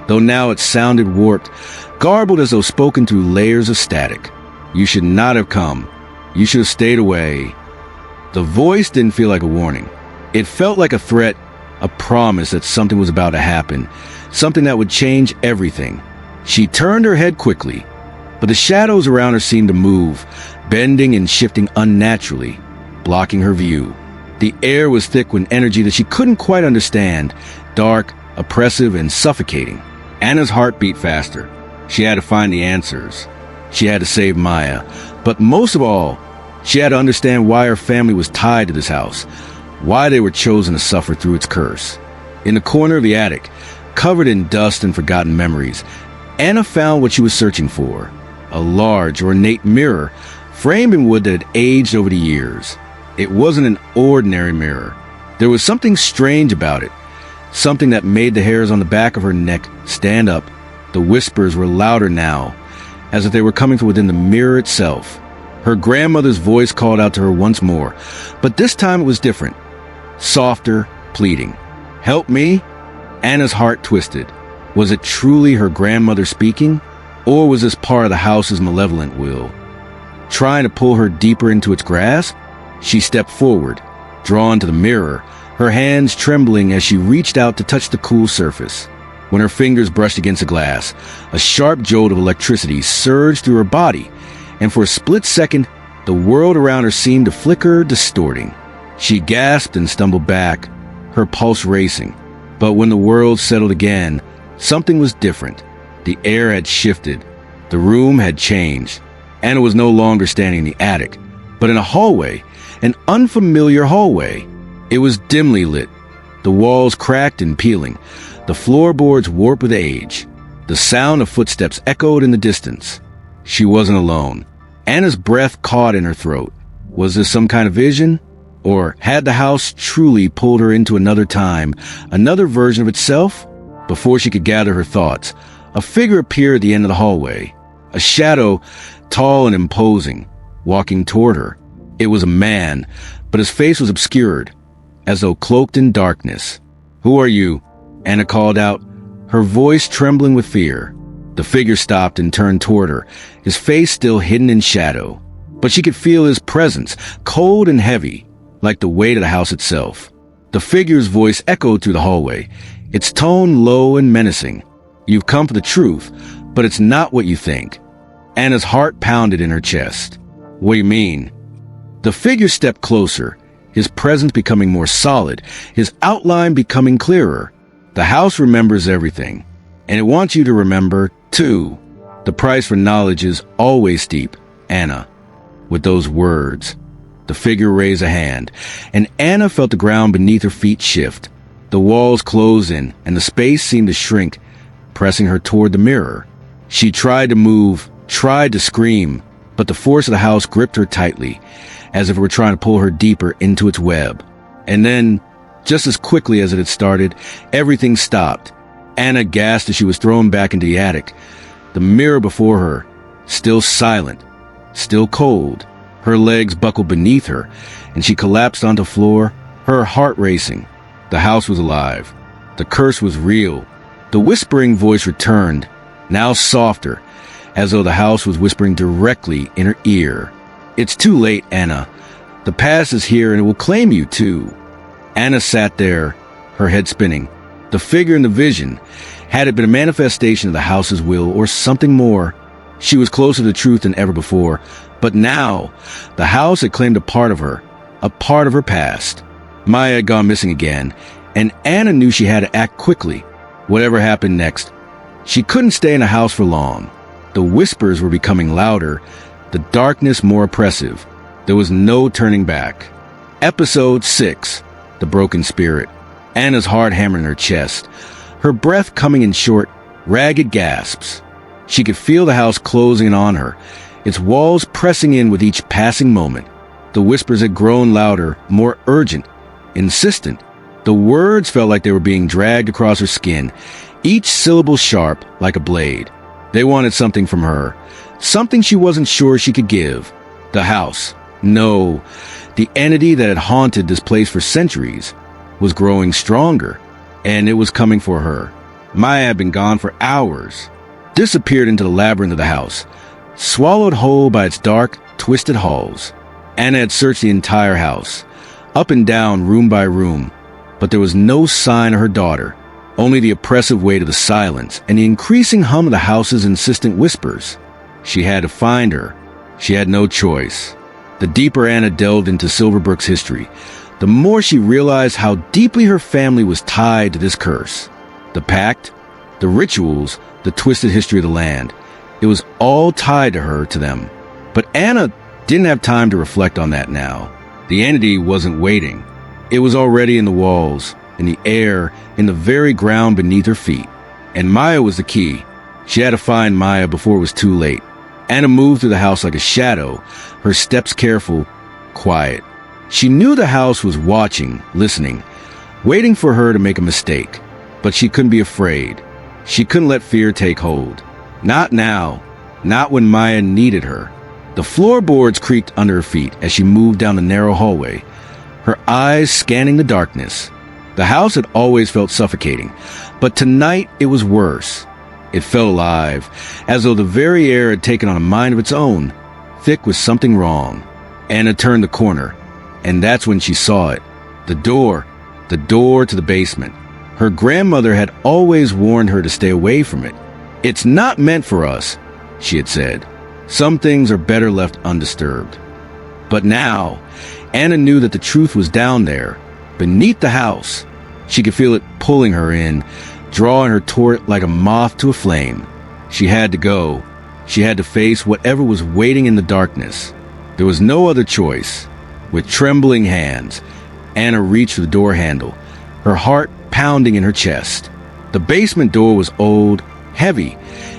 [SPEAKER 1] though now it sounded warped, garbled as though spoken through layers of static. "You should not have come. You should have stayed away." The voice didn't feel like a warning. It felt like a threat, a promise that something was about to happen, something that would change everything. She turned her head quickly, but the shadows around her seemed to move, bending and shifting unnaturally, blocking her view. The air was thick with energy that she couldn't quite understand, dark, oppressive, and suffocating. Anna's heart beat faster. She had to find the answers. She had to save Maya. But most of all, she had to understand why her family was tied to this house, why they were chosen to suffer through its curse. In the corner of the attic, covered in dust and forgotten memories, Anna found what she was searching for: a large, ornate mirror, framed in wood that had aged over the years. It wasn't an ordinary mirror. There was something strange about it, something that made the hairs on the back of her neck stand up. The whispers were louder now, as if they were coming from within the mirror itself. Her grandmother's voice called out to her once more, but this time it was different. Softer, pleading. "Help me?" Anna's heart twisted. Was it truly her grandmother speaking? Or was this part of the house's malevolent will, trying to pull her deeper into its grasp? She stepped forward, drawn to the mirror, her hands trembling as she reached out to touch the cool surface. When her fingers brushed against the glass, a sharp jolt of electricity surged through her body, and for a split second, the world around her seemed to flicker, distorting. She gasped and stumbled back, her pulse racing. But when the world settled again, something was different. The air had shifted. The room had changed. Anna was no longer standing in the attic, but in a hallway, an unfamiliar hallway. It was dimly lit. The walls cracked and peeling. The floorboards warped with age. The sound of footsteps echoed in the distance. She wasn't alone. Anna's breath caught in her throat. Was this some kind of vision? Or had the house truly pulled her into another time, another version of itself? Before she could gather her thoughts, a figure appeared at the end of the hallway. A shadow, tall and imposing, walking toward her. It was a man, but his face was obscured, as though cloaked in darkness. "Who are you?" Anna called out, her voice trembling with fear. The figure stopped and turned toward her, his face still hidden in shadow. But she could feel his presence, cold and heavy, like the weight of the house itself. The figure's voice echoed through the hallway, its tone low and menacing. "You've come for the truth, but it's not what you think." Anna's heart pounded in her chest. "What do you mean?" The figure stepped closer, his presence becoming more solid, his outline becoming clearer. "The house remembers everything, and it wants you to remember, too. The price for knowledge is always steep, Anna." With those words, the figure raised a hand, and Anna felt the ground beneath her feet shift. The walls closed in, and the space seemed to shrink, pressing her toward the mirror. She tried to move, tried to scream, but the force of the house gripped her tightly, as if it were trying to pull her deeper into its web. And then, just as quickly as it had started, everything stopped. Anna gasped as she was thrown back into the attic. The mirror before her, still silent, still cold. Her legs buckled beneath her, and she collapsed onto the floor, her heart racing. The house was alive. The curse was real. The whispering voice returned, now softer, as though the house was whispering directly in her ear. "It's too late, Anna. The past is here and it will claim you too." Anna sat there, her head spinning. The figure in the vision, had it been a manifestation of the house's will or something more, she was closer to the truth than ever before. But now, the house had claimed a part of her past. Maya had gone missing again, and Anna knew she had to act quickly, whatever happened next. She couldn't stay in the house for long. The whispers were becoming louder, the darkness more oppressive. There was no turning back. Episode 6, The Broken Spirit. Anna's heart hammered in her chest, her breath coming in short, ragged gasps. She could feel the house closing in on her, its walls pressing in with each passing moment. The whispers had grown louder, more urgent, insistent. The words felt like they were being dragged across her skin, each syllable sharp like a blade. They wanted something from her, something she wasn't sure she could give. The house, no, the entity that had haunted this place for centuries, was growing stronger, and it was coming for her. Maya had been gone for hours, disappeared into the labyrinth of the house, swallowed whole by its dark, twisted halls. Anna had searched the entire house, up and down, room by room, but there was no sign of her daughter, only the oppressive weight of the silence and the increasing hum of the house's insistent whispers. She had to find her. She had no choice. The deeper Anna delved into Silverbrook's history, the more she realized how deeply her family was tied to this curse. The pact, the rituals, the twisted history of the land. It was all tied to her, to them. But Anna didn't have time to reflect on that now. The entity wasn't waiting. It was already in the walls, in the air, in the very ground beneath her feet. And Maya was the key. She had to find Maya before it was too late. Anna moved through the house like a shadow, her steps careful, quiet. She knew the house was watching, listening, waiting for her to make a mistake. But she couldn't be afraid. She couldn't let fear take hold. Not now. Not when Maya needed her. The floorboards creaked under her feet as she moved down the narrow hallway, her eyes scanning the darkness. The house had always felt suffocating, but tonight it was worse. It felt alive, as though the very air had taken on a mind of its own. Thick was something wrong. Anna turned the corner, and that's when she saw it. The door to the basement. Her grandmother had always warned her to stay away from it. "It's not meant for us," she had said. "Some things are better left undisturbed." But now, Anna knew that the truth was down there, beneath the house. She could feel it pulling her in, drawing her toward it like a moth to a flame. She had to go. She had to face whatever was waiting in the darkness. There was no other choice. With trembling hands, Anna reached for the door handle, her heart pounding in her chest. The basement door was old, heavy.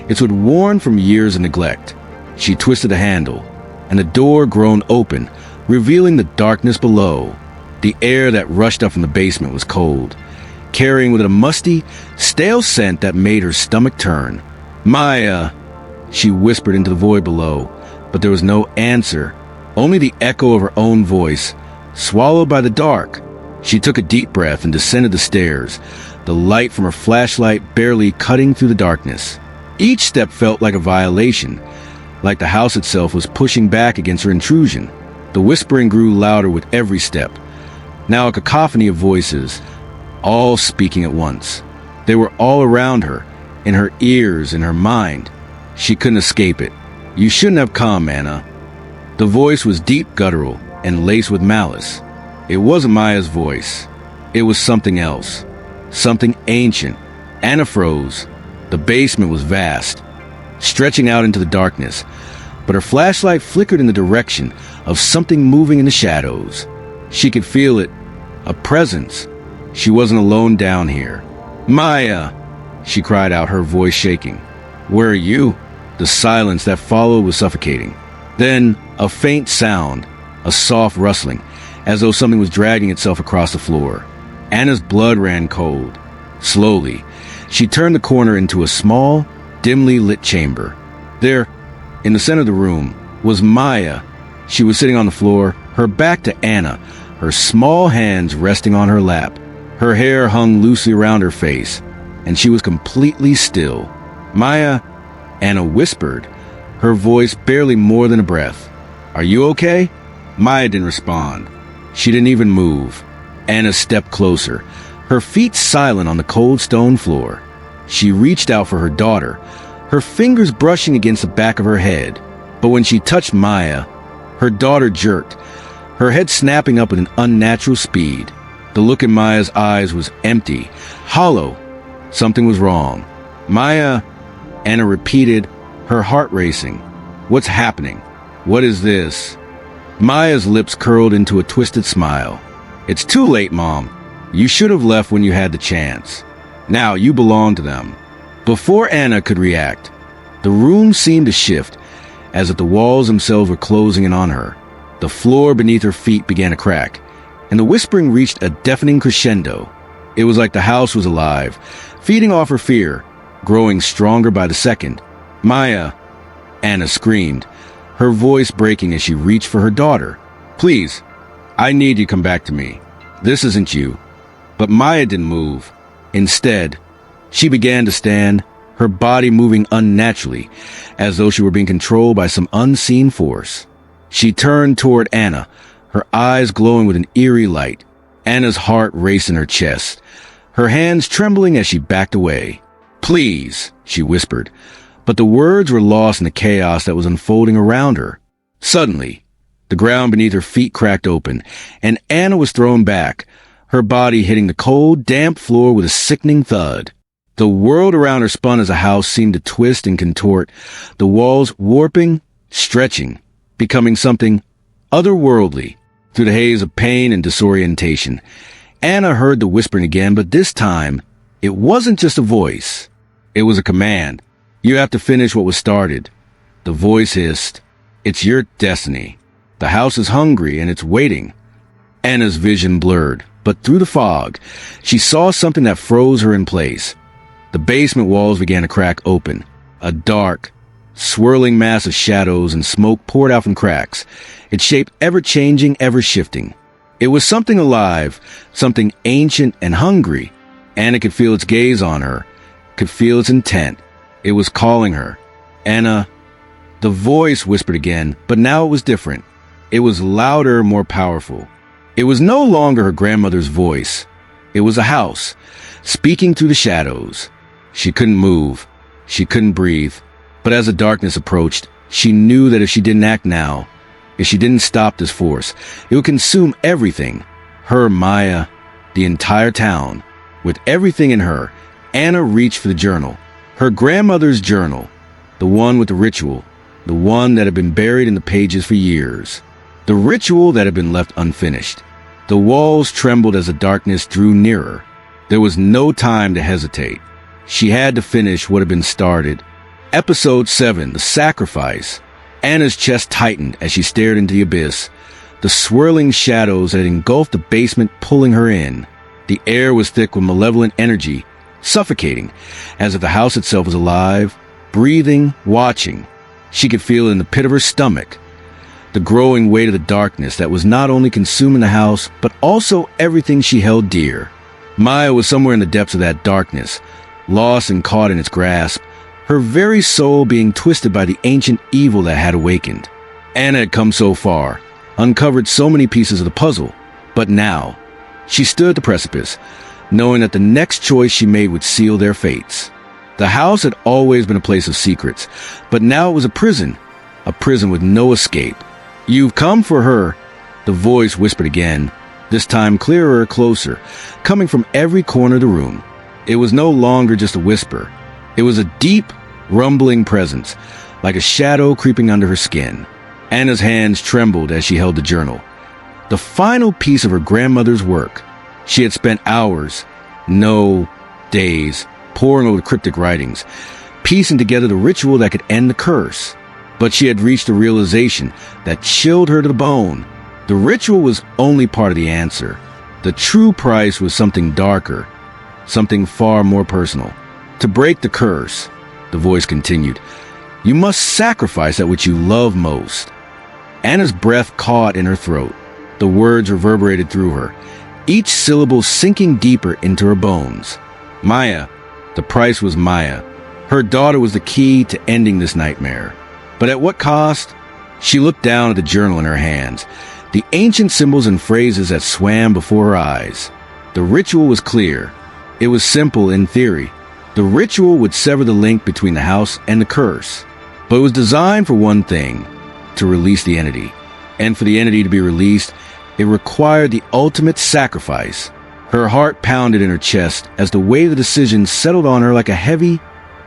[SPEAKER 1] Its wood worn from years of neglect. She twisted the handle, and the door groaned open, revealing the darkness below. The air that rushed up from the basement was cold, carrying with it a musty, stale scent that made her stomach turn. "Maya," she whispered into the void below, but there was no answer, only the echo of her own voice, swallowed by the dark. She took a deep breath and descended the stairs, the light from her flashlight barely cutting through the darkness. Each step felt like a violation, like the house itself was pushing back against her intrusion. The whispering grew louder with every step, now a cacophony of voices, all speaking at once. They were all around her, in her ears, in her mind. She couldn't escape it. "You shouldn't have come, Anna." The voice was deep, guttural, and laced with malice. It wasn't Maya's voice. It was something else. Something ancient. Anna froze. The basement was vast, stretching out into the darkness, but her flashlight flickered in the direction of something moving in the shadows. She could feel it. A presence. She wasn't alone down here. "Maya!" she cried out, her voice shaking. "Where are you?" The silence that followed was suffocating. Then, a faint sound, a soft rustling, as though something was dragging itself across the floor. Anna's blood ran cold. Slowly, she turned the corner into a small, dimly lit chamber. There, in the center of the room, was Maya. She was sitting on the floor, her back to Anna, her small hands resting on her lap. Her hair hung loosely around her face, and she was completely still. "Maya," Anna whispered, her voice barely more than a breath. "Are you okay?" Maya didn't respond. She didn't even move. Anna stepped closer, her feet silent on the cold stone floor. She reached out for her daughter, her fingers brushing against the back of her head. But when she touched Maya, her daughter jerked, her head snapping up with an unnatural speed. The look in Maya's eyes was empty, hollow. Something was wrong. "Maya," Anna repeated, her heart racing. "What's happening? What is this?" Maya's lips curled into a twisted smile. "It's too late, Mom. You should have left when you had the chance. Now you belong to them." Before Anna could react, the room seemed to shift, as if the walls themselves were closing in on her. The floor beneath her feet began to crack, and the whispering reached a deafening crescendo. It was like the house was alive, feeding off her fear, growing stronger by the second. "Maya," Anna screamed, her voice breaking as she reached for her daughter. "Please, I need you to come back to me. This isn't you." But Maya didn't move. Instead, she began to stand, her body moving unnaturally, as though she were being controlled by some unseen force. She turned toward Anna, her eyes glowing with an eerie light. Anna's heart raced in her chest, her hands trembling as she backed away. "Please," she whispered, but the words were lost in the chaos that was unfolding around her. Suddenly, the ground beneath her feet cracked open, and Anna was thrown back, her body hitting the cold, damp floor with a sickening thud. The world around her spun as a house seemed to twist and contort, the walls warping, stretching, becoming something otherworldly. Through the haze of pain and disorientation, Anna heard the whispering again, but this time, it wasn't just a voice. It was a command. "You have to finish what was started." The voice hissed, "It's your destiny. The house is hungry and it's waiting." Anna's vision blurred, but through the fog, she saw something that froze her in place. The basement walls began to crack open. A dark, swirling mass of shadows and smoke poured out from cracks, its shape ever-changing, ever-shifting. It was something alive, something ancient and hungry. Anna could feel its gaze on her, could feel its intent. It was calling her. Anna. The voice whispered again, but now it was different. It was louder, more powerful. It was no longer her grandmother's voice. It was a house, speaking through the shadows. She couldn't move. She couldn't breathe. But as the darkness approached, she knew that if she didn't act now, if she didn't stop this force, it would consume everything. Her, Maya, the entire town. With everything in her, Anna reached for the journal. Her grandmother's journal. The one with the ritual. The one that had been buried in the pages for years. The ritual that had been left unfinished. The walls trembled as the darkness drew nearer. There was no time to hesitate. She had to finish what had been started. Episode 7, The Sacrifice. Anna's chest tightened as she stared into the abyss. The swirling shadows that had engulfed the basement pulling her in. The air was thick with malevolent energy, suffocating, as if the house itself was alive, breathing, watching. She could feel it in the pit of her stomach. The growing weight of the darkness that was not only consuming the house, but also everything she held dear. Maya was somewhere in the depths of that darkness, lost and caught in its grasp, her very soul being twisted by the ancient evil that had awakened. Anna had come so far, uncovered so many pieces of the puzzle, but now, she stood at the precipice, knowing that the next choice she made would seal their fates. The house had always been a place of secrets, but now it was a prison with no escape. "You've come for her," the voice whispered again, this time clearer, closer, coming from every corner of the room. It was no longer just a whisper. It was a deep, rumbling presence, like a shadow creeping under her skin. Anna's hands trembled as she held the journal. The final piece of her grandmother's work. She had spent hours, no, days, poring over the cryptic writings, piecing together the ritual that could end the curse. But she had reached a realization that chilled her to the bone. The ritual was only part of the answer. The true price was something darker, something far more personal. To break the curse, the voice continued, you must sacrifice that which you love most. Anna's breath caught in her throat. The words reverberated through her, each syllable sinking deeper into her bones. Maya. The price was Maya. Her daughter was the key to ending this nightmare. But at what cost? She looked down at the journal in her hands, the ancient symbols and phrases that swam before her eyes. The ritual was clear. It was simple in theory. The ritual would sever the link between the house and the curse. But it was designed for one thing, to release the entity. And for the entity to be released, it required the ultimate sacrifice. Her heart pounded in her chest as the weight of the decision settled on her like a heavy,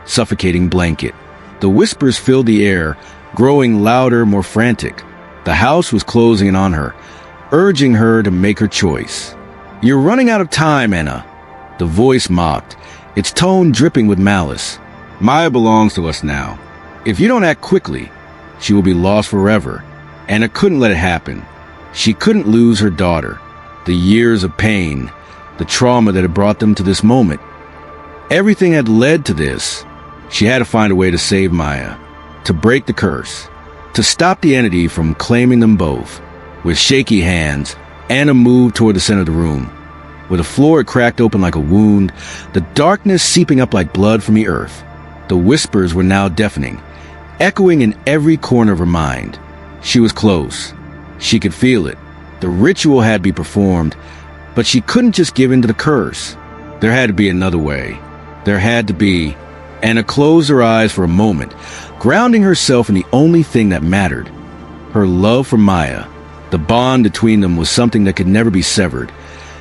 [SPEAKER 1] suffocating blanket. The whispers filled the air, growing louder, more frantic. The house was closing in on her, urging her to make her choice. You're running out of time, Anna. The voice mocked, its tone dripping with malice. Maya belongs to us now. If you don't act quickly, she will be lost forever. Anna couldn't let it happen. She couldn't lose her daughter. The years of pain, the trauma that had brought them to this moment. Everything had led to this. She had to find a way to save Maya, to break the curse, to stop the entity from claiming them both. With shaky hands, Anna moved toward the center of the room. Where the floor had cracked open like a wound, the darkness seeping up like blood from the earth. The whispers were now deafening, echoing in every corner of her mind. She was close. She could feel it. The ritual had to be performed, but she couldn't just give in to the curse. There had to be another way. There had to be. Anna closed her eyes for a moment, grounding herself in the only thing that mattered. Her love for Maya. The bond between them was something that could never be severed,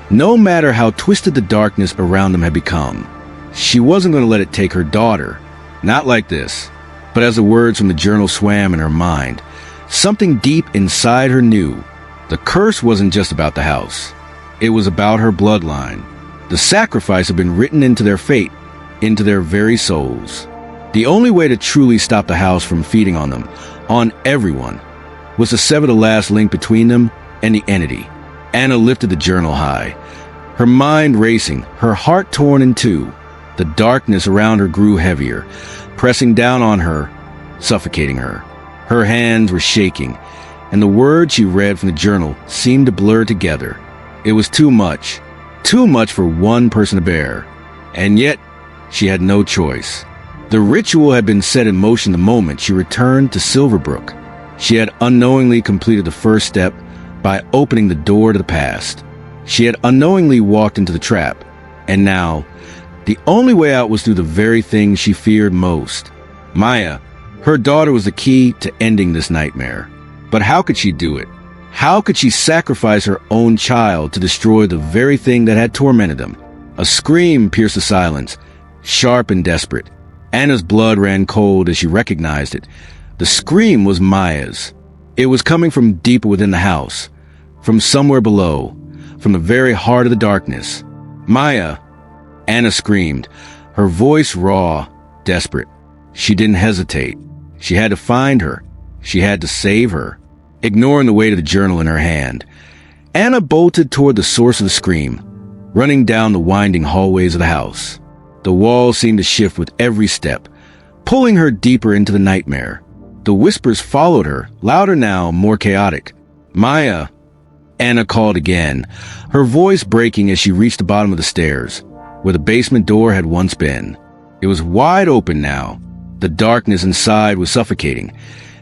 [SPEAKER 1] no matter how twisted the darkness around them had become. She wasn't going to let it take her daughter. Not like this. But as the words from the journal swam in her mind, something deep inside her knew. The curse wasn't just about the house. It was about her bloodline. The sacrifice had been written into their fate, into their very souls. The only way to truly stop the house from feeding on them, on everyone, was to sever the last link between them and the entity. Anna lifted the journal high, her mind racing, her heart torn in two. The darkness around her grew heavier, pressing down on her, suffocating her. Her hands were shaking, and the words she read from the journal seemed to blur together. It was too much for one person to bear. And yet, she had no choice. The ritual had been set in motion the moment she returned to Silverbrook. She had unknowingly completed the first step by opening the door to the past. She had unknowingly walked into the trap, and now, the only way out was through the very thing she feared most. Maya, her daughter, was the key to ending this nightmare. But how could she do it? How could she sacrifice her own child to destroy the very thing that had tormented them? A scream pierced the silence, sharp and desperate. Anna's blood ran cold as she recognized it. The scream was Maya's. It was coming from deeper within the house, from somewhere below, from the very heart of the darkness. "Maya!" Anna screamed, her voice raw, desperate. She didn't hesitate. She had to find her. She had to save her. Ignoring the weight of the journal in her hand, Anna bolted toward the source of the scream, running down the winding hallways of the house. The walls seemed to shift with every step, pulling her deeper into the nightmare. The whispers followed her, louder now, more chaotic. "Maya!" Anna called again, her voice breaking as she reached the bottom of the stairs, where the basement door had once been. It was wide open now. The darkness inside was suffocating,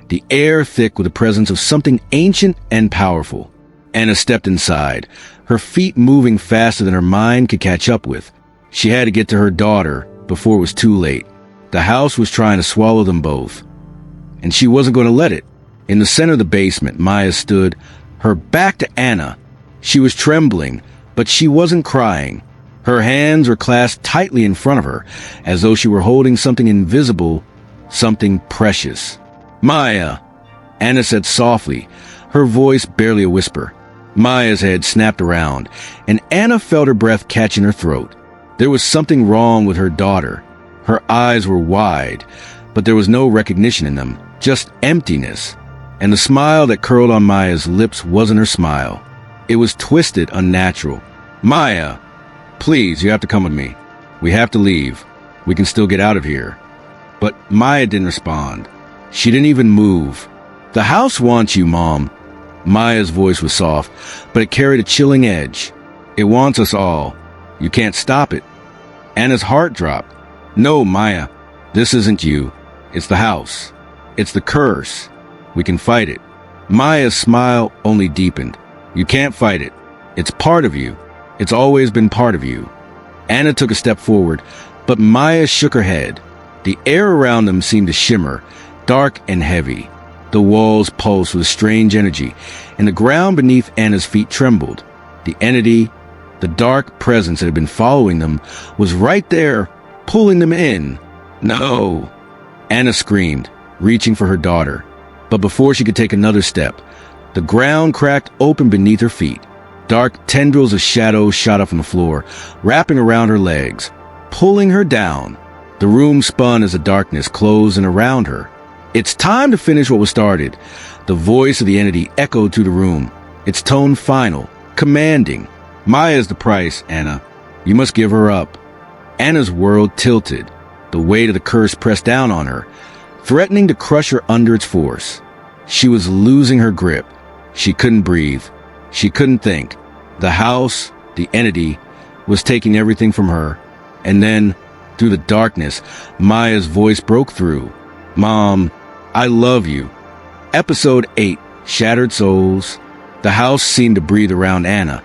[SPEAKER 1] the air thick with the presence of something ancient and powerful. Anna stepped inside, her feet moving faster than her mind could catch up with. She had to get to her daughter before it was too late. The house was trying to swallow them both, and she wasn't going to let it. In the center of the basement, Maya stood, her back to Anna. She was trembling, but she wasn't crying. Her hands were clasped tightly in front of her, as though she were holding something invisible, something precious. "Maya!" Anna said softly, her voice barely a whisper. Maya's head snapped around, and Anna felt her breath catch in her throat. There was something wrong with her daughter. Her eyes were wide, but there was no recognition in them, just emptiness. And the smile that curled on Maya's lips wasn't her smile. It was twisted, unnatural. "Maya! Please, you have to come with me. We have to leave. We can still get out of here." But Maya didn't respond. She didn't even move. "The house wants you, Mom." Maya's voice was soft, but it carried a chilling edge. "It wants us all. You can't stop it." Anna's heart dropped. "No, Maya. This isn't you. It's the house. It's the curse. We can fight it." Maya's smile only deepened. "You can't fight it. It's part of you. It's always been part of you." Anna took a step forward, but Maya shook her head. The air around them seemed to shimmer, dark and heavy. The walls pulsed with strange energy, and the ground beneath Anna's feet trembled. The entity, the dark presence that had been following them, was right there, pulling them in. "No!" Anna screamed, reaching for her daughter. But before she could take another step, the ground cracked open beneath her feet. Dark tendrils of shadow shot up from the floor, wrapping around her legs, pulling her down. The room spun as the darkness closed in around her. "It's time to finish what was started." The voice of the entity echoed through the room, its tone final, commanding. "Maya's the price, Anna. You must give her up." Anna's world tilted. The weight of the curse pressed down on her, threatening to crush her under its force. She was losing her grip. She couldn't breathe. She couldn't think. The house, the entity, was taking everything from her. And then, through the darkness, Maya's voice broke through. "Mom, I love you." Episode 8, Shattered Souls. The house seemed to breathe around Anna,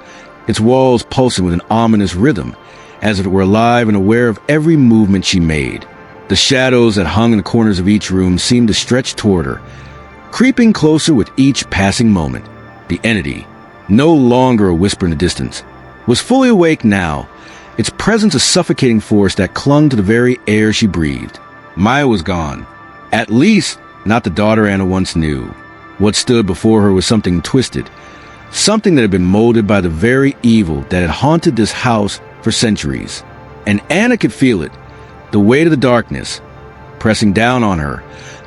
[SPEAKER 1] its walls pulsing with an ominous rhythm, as if it were alive and aware of every movement she made. The shadows that hung in the corners of each room seemed to stretch toward her, creeping closer with each passing moment. The entity, no longer a whisper in the distance, was fully awake now, its presence a suffocating force that clung to the very air she breathed. Maya was gone. At least, not the daughter Anna once knew. What stood before her was something twisted, something that had been molded by the very evil that had haunted this house for centuries. And Anna could feel it, the weight of the darkness, pressing down on her,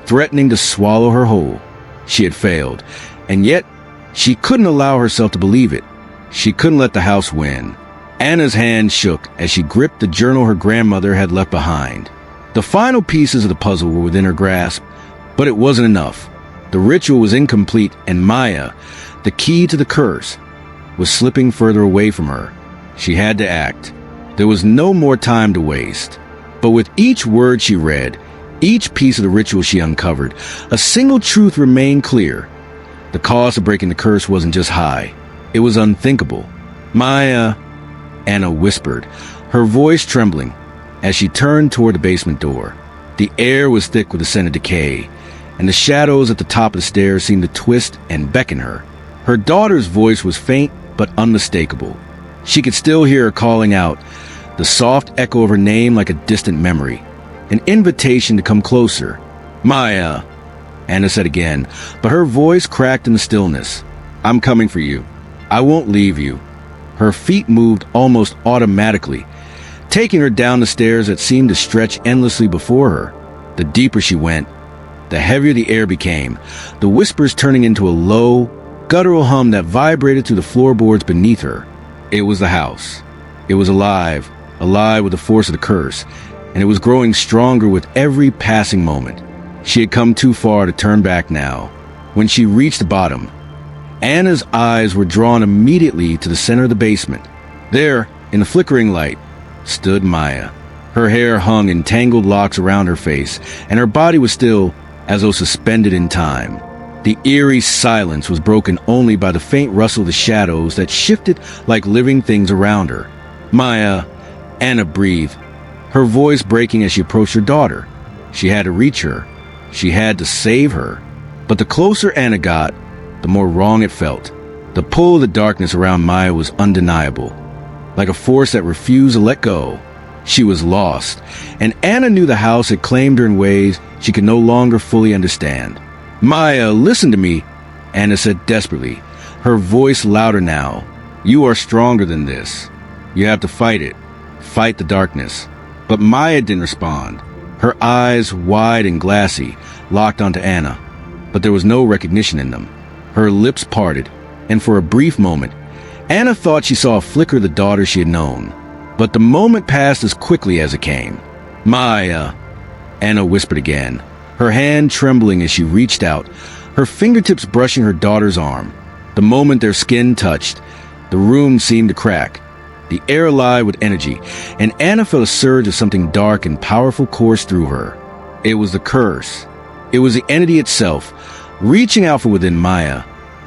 [SPEAKER 1] threatening to swallow her whole. She had failed, and yet she couldn't allow herself to believe it. She couldn't let the house win. Anna's hand shook as she gripped the journal her grandmother had left behind. The final pieces of the puzzle were within her grasp, but it wasn't enough. The ritual was incomplete, and Maya, the key to the curse, was slipping further away from her. She had to act. There was no more time to waste. But with each word she read, Each piece of the ritual she uncovered, a single truth remained clear. The cost of breaking the curse wasn't just high. It was unthinkable. "Maya," Anna whispered, her voice trembling, as she turned toward the basement door. The air was thick with the scent of decay, and the shadows at the top of the stairs seemed to twist and beckon her. Her daughter's voice was faint but unmistakable. She could still hear her calling out, the soft echo of her name like a distant memory, an invitation to come closer. "Maya," Anna said again, but her voice cracked in the stillness. "I'm coming for you. I won't leave you." Her feet moved almost automatically, taking her down the stairs that seemed to stretch endlessly before her. The deeper she went, the heavier the air became, the whispers turning into a low, guttural hum that vibrated through the floorboards beneath her. It was the house. It was alive with the force of the curse, and it was growing stronger with every passing moment. She had come too far to turn back now. When she reached the bottom, Anna's eyes were drawn immediately to the center of the basement. There, in the flickering light, stood Maya. Her hair hung in tangled locks around her face, and her body was still, as though suspended in time. The eerie silence was broken only by the faint rustle of the shadows that shifted like living things around her. "Maya," Anna breathed, her voice breaking as she approached her daughter. She had to reach her. She had to save her. But the closer Anna got, the more wrong it felt. The pull of the darkness around Maya was undeniable, like a force that refused to let go. She was lost, and Anna knew the house had claimed her in ways she could no longer fully understand. "Maya, listen to me," Anna said desperately, her voice louder now. "You are stronger than this. You have to fight it. Fight the darkness." But Maya didn't respond. Her eyes, wide and glassy, locked onto Anna, but there was no recognition in them. Her lips parted, and for a brief moment, Anna thought she saw a flicker of the daughter she had known. But the moment passed as quickly as it came. "Maya," Anna whispered again, her hand trembling as she reached out, her fingertips brushing her daughter's arm. The moment their skin touched, the room seemed to crack, the air alive with energy, and Anna felt a surge of something dark and powerful course through her. It was the curse. It was the entity itself, reaching out from within Maya,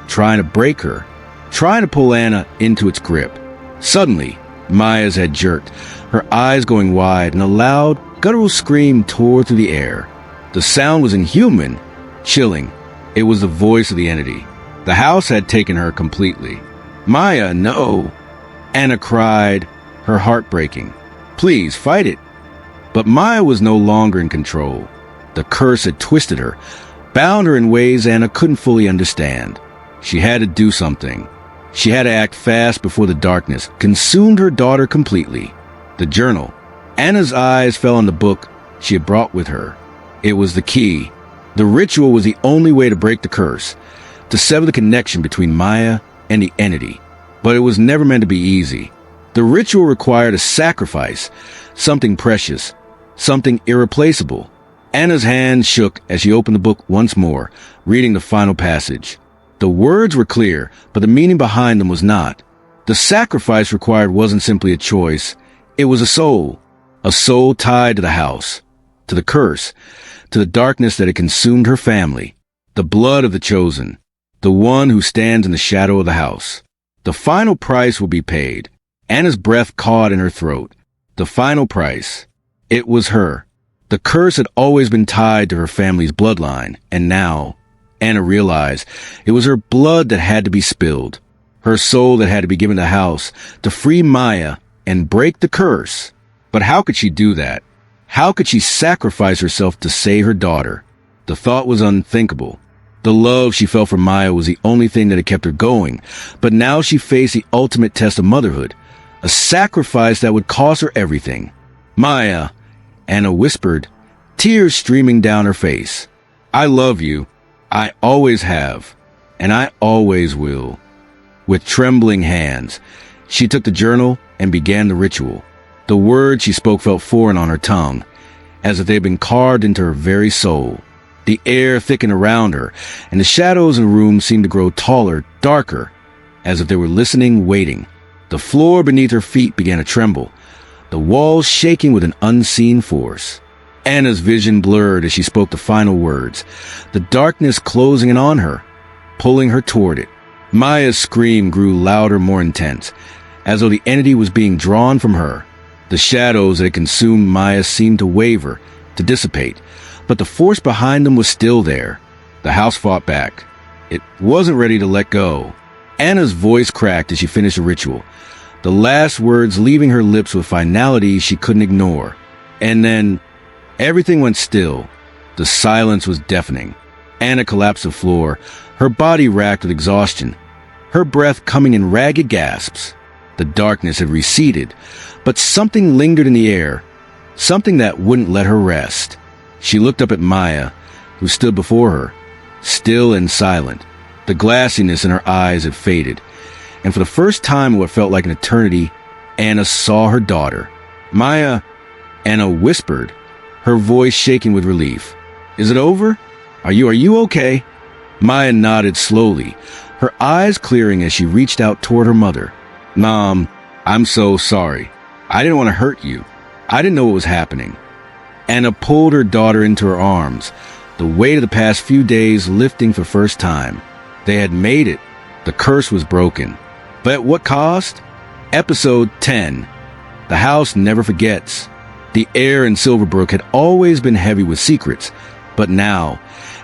[SPEAKER 1] trying to break her, trying to pull Anna into its grip. Suddenly, Maya's head jerked, her eyes going wide, and a loud, guttural scream tore through the air. The sound was inhuman, chilling. It was the voice of the entity. The house had taken her completely. "Maya, no!" Anna cried, her heart breaking. "Please, fight it." But Maya was no longer in control. The curse had twisted her, bound her in ways Anna couldn't fully understand. She had to do something. She had to act fast before the darkness consumed her daughter completely. The journal. Anna's eyes fell on the book she had brought with her. It was the key. The ritual was the only way to break the curse, to sever the connection between Maya and the entity. But it was never meant to be easy. The ritual required a sacrifice, something precious, something irreplaceable. Anna's hand shook as she opened the book once more, reading the final passage. The words were clear, but the meaning behind them was not. The sacrifice required wasn't simply a choice. It was a soul tied to the house, to the curse, to the darkness that had consumed her family, the blood of the chosen, the one who stands in the shadow of the house. The final price will be paid. Anna's breath caught in her throat. The final price. It was her. The curse had always been tied to her family's bloodline, and now, Anna realized, it was her blood that had to be spilled, her soul that had to be given to the house to free Maya and break the curse. But how could she do that? How could she sacrifice herself to save her daughter? The thought was unthinkable. The love she felt for Maya was the only thing that had kept her going, but now she faced the ultimate test of motherhood, a sacrifice that would cost her everything. "Maya," Anna whispered, tears streaming down her face. "I love you. I always have, and I always will." With trembling hands, she took the journal and began the ritual. The words she spoke felt foreign on her tongue, as if they had been carved into her very soul. The air thickened around her, and the shadows in the room seemed to grow taller, darker, as if they were listening, waiting. The floor beneath her feet began to tremble, the walls shaking with an unseen force. Anna's vision blurred as she spoke the final words, the darkness closing in on her, pulling her toward it. Maya's scream grew louder, more intense, as though the entity was being drawn from her. The shadows that had consumed Maya seemed to waver, to dissipate, but the force behind them was still there. The house fought back. It wasn't ready to let go. Anna's voice cracked as she finished the ritual, the last words leaving her lips with finality she couldn't ignore. And then everything went still. The silence was deafening. Anna collapsed to the floor, her body racked with exhaustion, her breath coming in ragged gasps. The darkness had receded, but something lingered in the air, something that wouldn't let her rest. She looked up at Maya, who stood before her, still and silent. The glassiness in her eyes had faded, and for the first time in what felt like an eternity, Anna saw her daughter. Maya, Anna whispered, her voice shaking with relief. Is it over? Are you okay? Maya nodded slowly, her eyes clearing as she reached out toward her mother. Mom, I'm so sorry. I didn't want to hurt you. I didn't know what was happening. Anna pulled her daughter into her arms, the weight of the past few days lifting for the first time. They had made it. The curse was broken. But at what cost? Episode 10. The house never forgets. The air in Silverbrook had always been heavy with secrets, but now,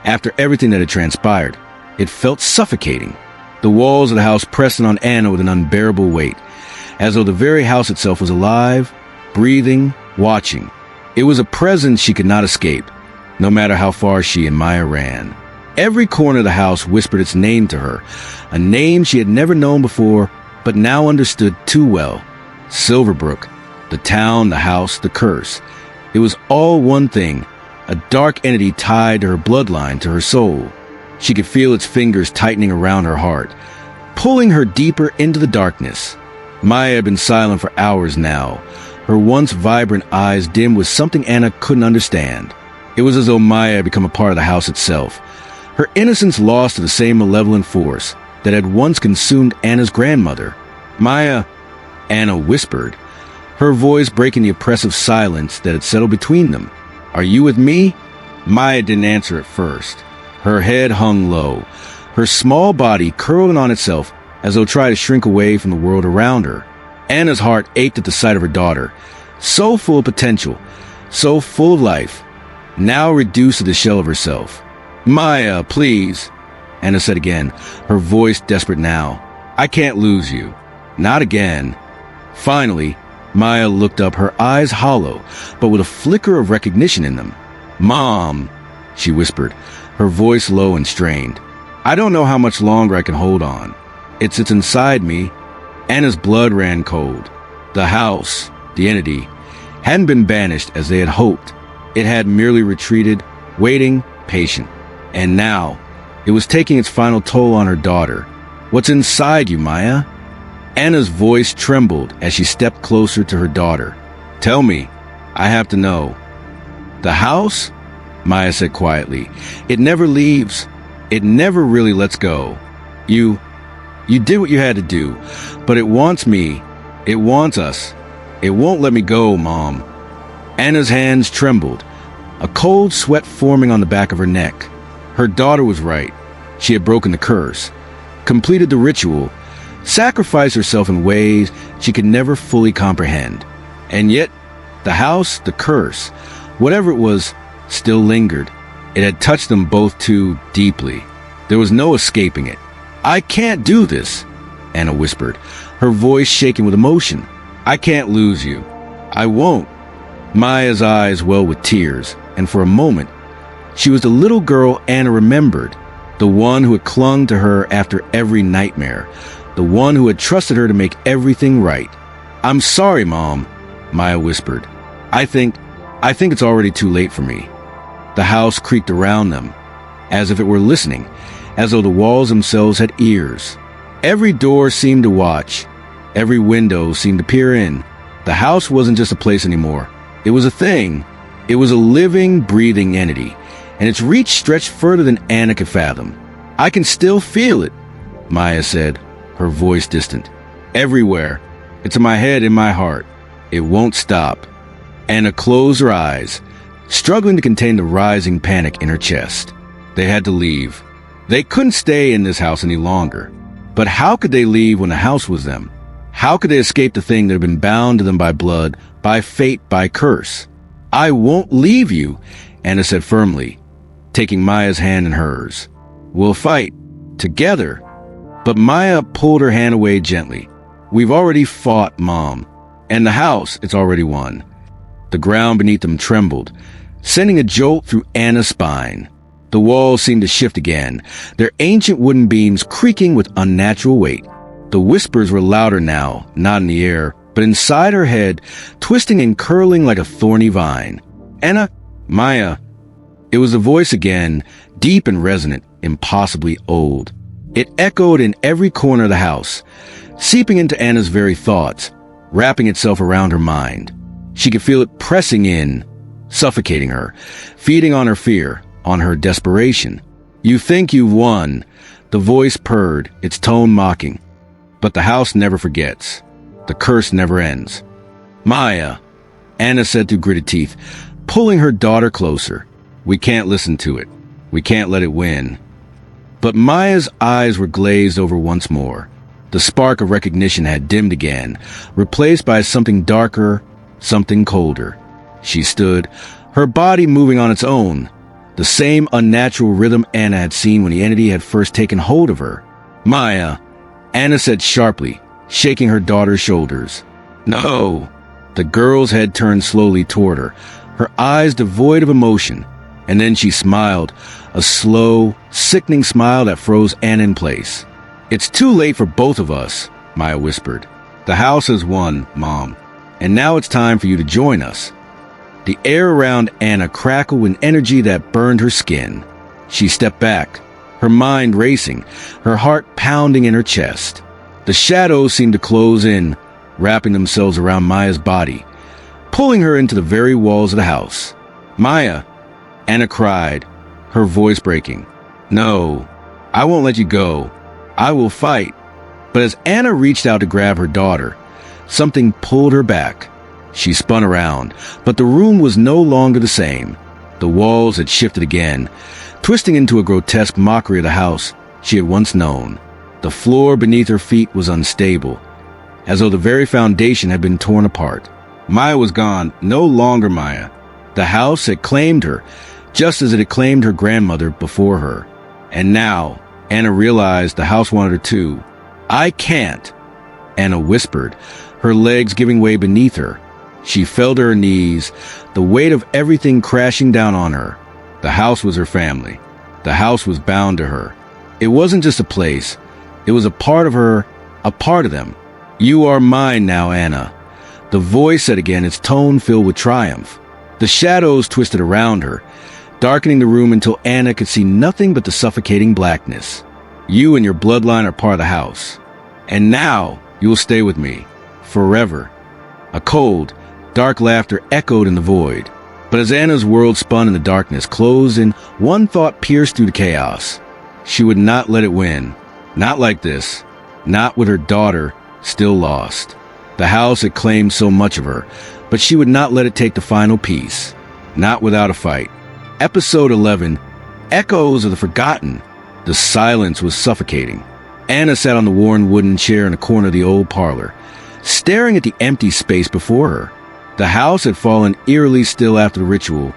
[SPEAKER 1] after everything that had transpired, it felt suffocating. The walls of the house pressed in on Anna with an unbearable weight, as though the very house itself was alive, breathing, watching. It was a presence she could not escape, no matter how far she and Maya ran. Every corner of the house whispered its name to her, a name she had never known before, but now understood too well. Silverbrook, the town, the house, the curse. It was all one thing, a dark entity tied to her bloodline, to her soul. She could feel its fingers tightening around her heart, pulling her deeper into the darkness. Maya had been silent for hours now, her once vibrant eyes dim with something Anna couldn't understand. It was as though Maya had become a part of the house itself, her innocence lost to the same malevolent force that had once consumed Anna's grandmother. Maya, Anna whispered, her voice breaking the oppressive silence that had settled between them. Are you with me? Maya didn't answer at first. Her head hung low, her small body curling on itself as though trying to shrink away from the world around her. Anna's heart ached at the sight of her daughter, so full of potential, so full of life, now reduced to the shell of herself. Maya, please, Anna said again, her voice desperate now. I can't lose you. Not again. Finally, Maya looked up, her eyes hollow, but with a flicker of recognition in them. Mom, she whispered, her voice low and strained. I don't know how much longer I can hold on. It's inside me. Anna's blood ran cold. The house, the entity, hadn't been banished as they had hoped. It had merely retreated, waiting, patient. And now, it was taking its final toll on her daughter. What's inside you, Maya? Anna's voice trembled as she stepped closer to her daughter. Tell me. I have to know. The house? Maya said quietly. It never leaves. It never really lets go. You did what you had to do, but it wants me. It wants us. It won't let me go, Mom. Anna's hands trembled, a cold sweat forming on the back of her neck. Her daughter was right. She had broken the curse, completed the ritual, sacrificed herself in ways she could never fully comprehend. And yet, the house, the curse, whatever it was, still lingered. It had touched them both too deeply. There was no escaping it. I can't do this, Anna whispered, her voice shaking with emotion. I can't lose you. I won't. Maya's eyes welled with tears, and for a moment, she was the little girl Anna remembered, the one who had clung to her after every nightmare, the one who had trusted her to make everything right. I'm sorry, Mom, Maya whispered. I think it's already too late for me. The house creaked around them, as if it were listening, as though the walls themselves had ears. Every door seemed to watch. Every window seemed to peer in. The house wasn't just a place anymore. It was a thing. It was a living, breathing entity, and its reach stretched further than Anna could fathom. I can still feel it, Maya said, her voice distant. Everywhere. It's in my head, in my heart. It won't stop. Anna closed her eyes, struggling to contain the rising panic in her chest. They had to leave. They couldn't stay in this house any longer. But how could they leave when the house was them? How could they escape the thing that had been bound to them by blood, by fate, by curse? "I won't leave you," Anna said firmly, taking Maya's hand in hers. "We'll fight. Together." But Maya pulled her hand away gently. "We've already fought, Mom. And the house, it's already won." The ground beneath them trembled, sending a jolt through Anna's spine. The walls seemed to shift again, their ancient wooden beams creaking with unnatural weight. The whispers were louder now, not in the air, but inside her head, twisting and curling like a thorny vine. "Anna? Maya." It was the voice again, deep and resonant, impossibly old. It echoed in every corner of the house, seeping into Anna's very thoughts, wrapping itself around her mind. She could feel it pressing in, suffocating her, feeding on her fear, on her desperation. "You think you've won," the voice purred, its tone mocking. "But the house never forgets. The curse never ends." "Maya," Anna said through gritted teeth, pulling her daughter closer. "We can't listen to it. We can't let it win." But Maya's eyes were glazed over once more. The spark of recognition had dimmed again, replaced by something darker, something colder. She stood, her body moving on its own, the same unnatural rhythm Anna had seen when the entity had first taken hold of her. "Maya," Anna said sharply, shaking her daughter's shoulders. "No." The girl's head turned slowly toward her, her eyes devoid of emotion, and then she smiled, a slow, sickening smile that froze Anna in place. "It's too late for both of us," Maya whispered. "The house has won, Mom, and now it's time for you to join us." The air around Anna crackled with energy that burned her skin. She stepped back, her mind racing, her heart pounding in her chest. The shadows seemed to close in, wrapping themselves around Maya's body, pulling her into the very walls of the house. "Maya," Anna cried, her voice breaking. "No, I won't let you go. I will fight." But as Anna reached out to grab her daughter, something pulled her back. She spun around, but the room was no longer the same. The walls had shifted again, twisting into a grotesque mockery of the house she had once known. The floor beneath her feet was unstable, as though the very foundation had been torn apart. Maya was gone, no longer Maya. The house had claimed her, just as it had claimed her grandmother before her. And now, Anna realized the house wanted her too. "I can't," Anna whispered, her legs giving way beneath her. She fell to her knees, the weight of everything crashing down on her. The house was her family. The house was bound to her. It wasn't just a place. It was a part of her, a part of them. "You are mine now, Anna." The voice said again, its tone filled with triumph. The shadows twisted around her, darkening the room until Anna could see nothing but the suffocating blackness. "You and your bloodline are part of the house. And now you will stay with me. Forever." A cold, dark laughter echoed in the void. But as Anna's world spun in the darkness, closed in, one thought pierced through the chaos. She would not let it win. Not like this. Not with her daughter still lost. The house had claimed so much of her, but she would not let it take the final piece. Not without a fight. Episode 11, Echoes of the Forgotten. The silence was suffocating. Anna sat on the worn wooden chair in a corner of the old parlor, staring at the empty space before her. The house had fallen eerily still after the ritual.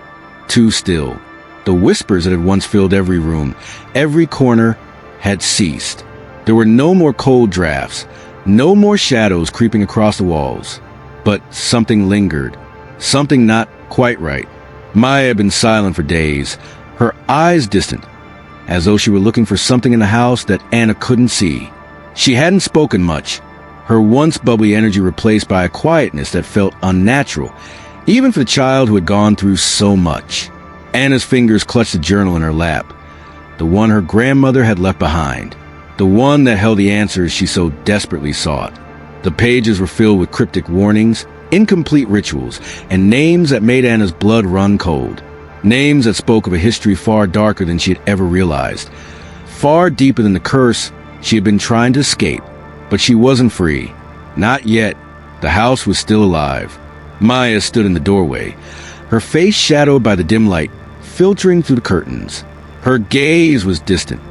[SPEAKER 1] Too still. The whispers that had once filled every room, every corner, had ceased. There were no more cold drafts, no more shadows creeping across the walls. But something lingered. Something not quite right. Maya had been silent for days, her eyes distant, as though she were looking for something in the house that Anna couldn't see. She hadn't spoken much, her once bubbly energy replaced by a quietness that felt unnatural, even for the child who had gone through so much. Anna's fingers clutched the journal in her lap, the one her grandmother had left behind, the one that held the answers she so desperately sought. The pages were filled with cryptic warnings, incomplete rituals, and names that made Anna's blood run cold. Names that spoke of a history far darker than she had ever realized, far deeper than the curse she had been trying to escape. But she wasn't free. Not yet. The house was still alive. Maya stood in the doorway, her face shadowed by the dim light filtering through the curtains. Her gaze was distant,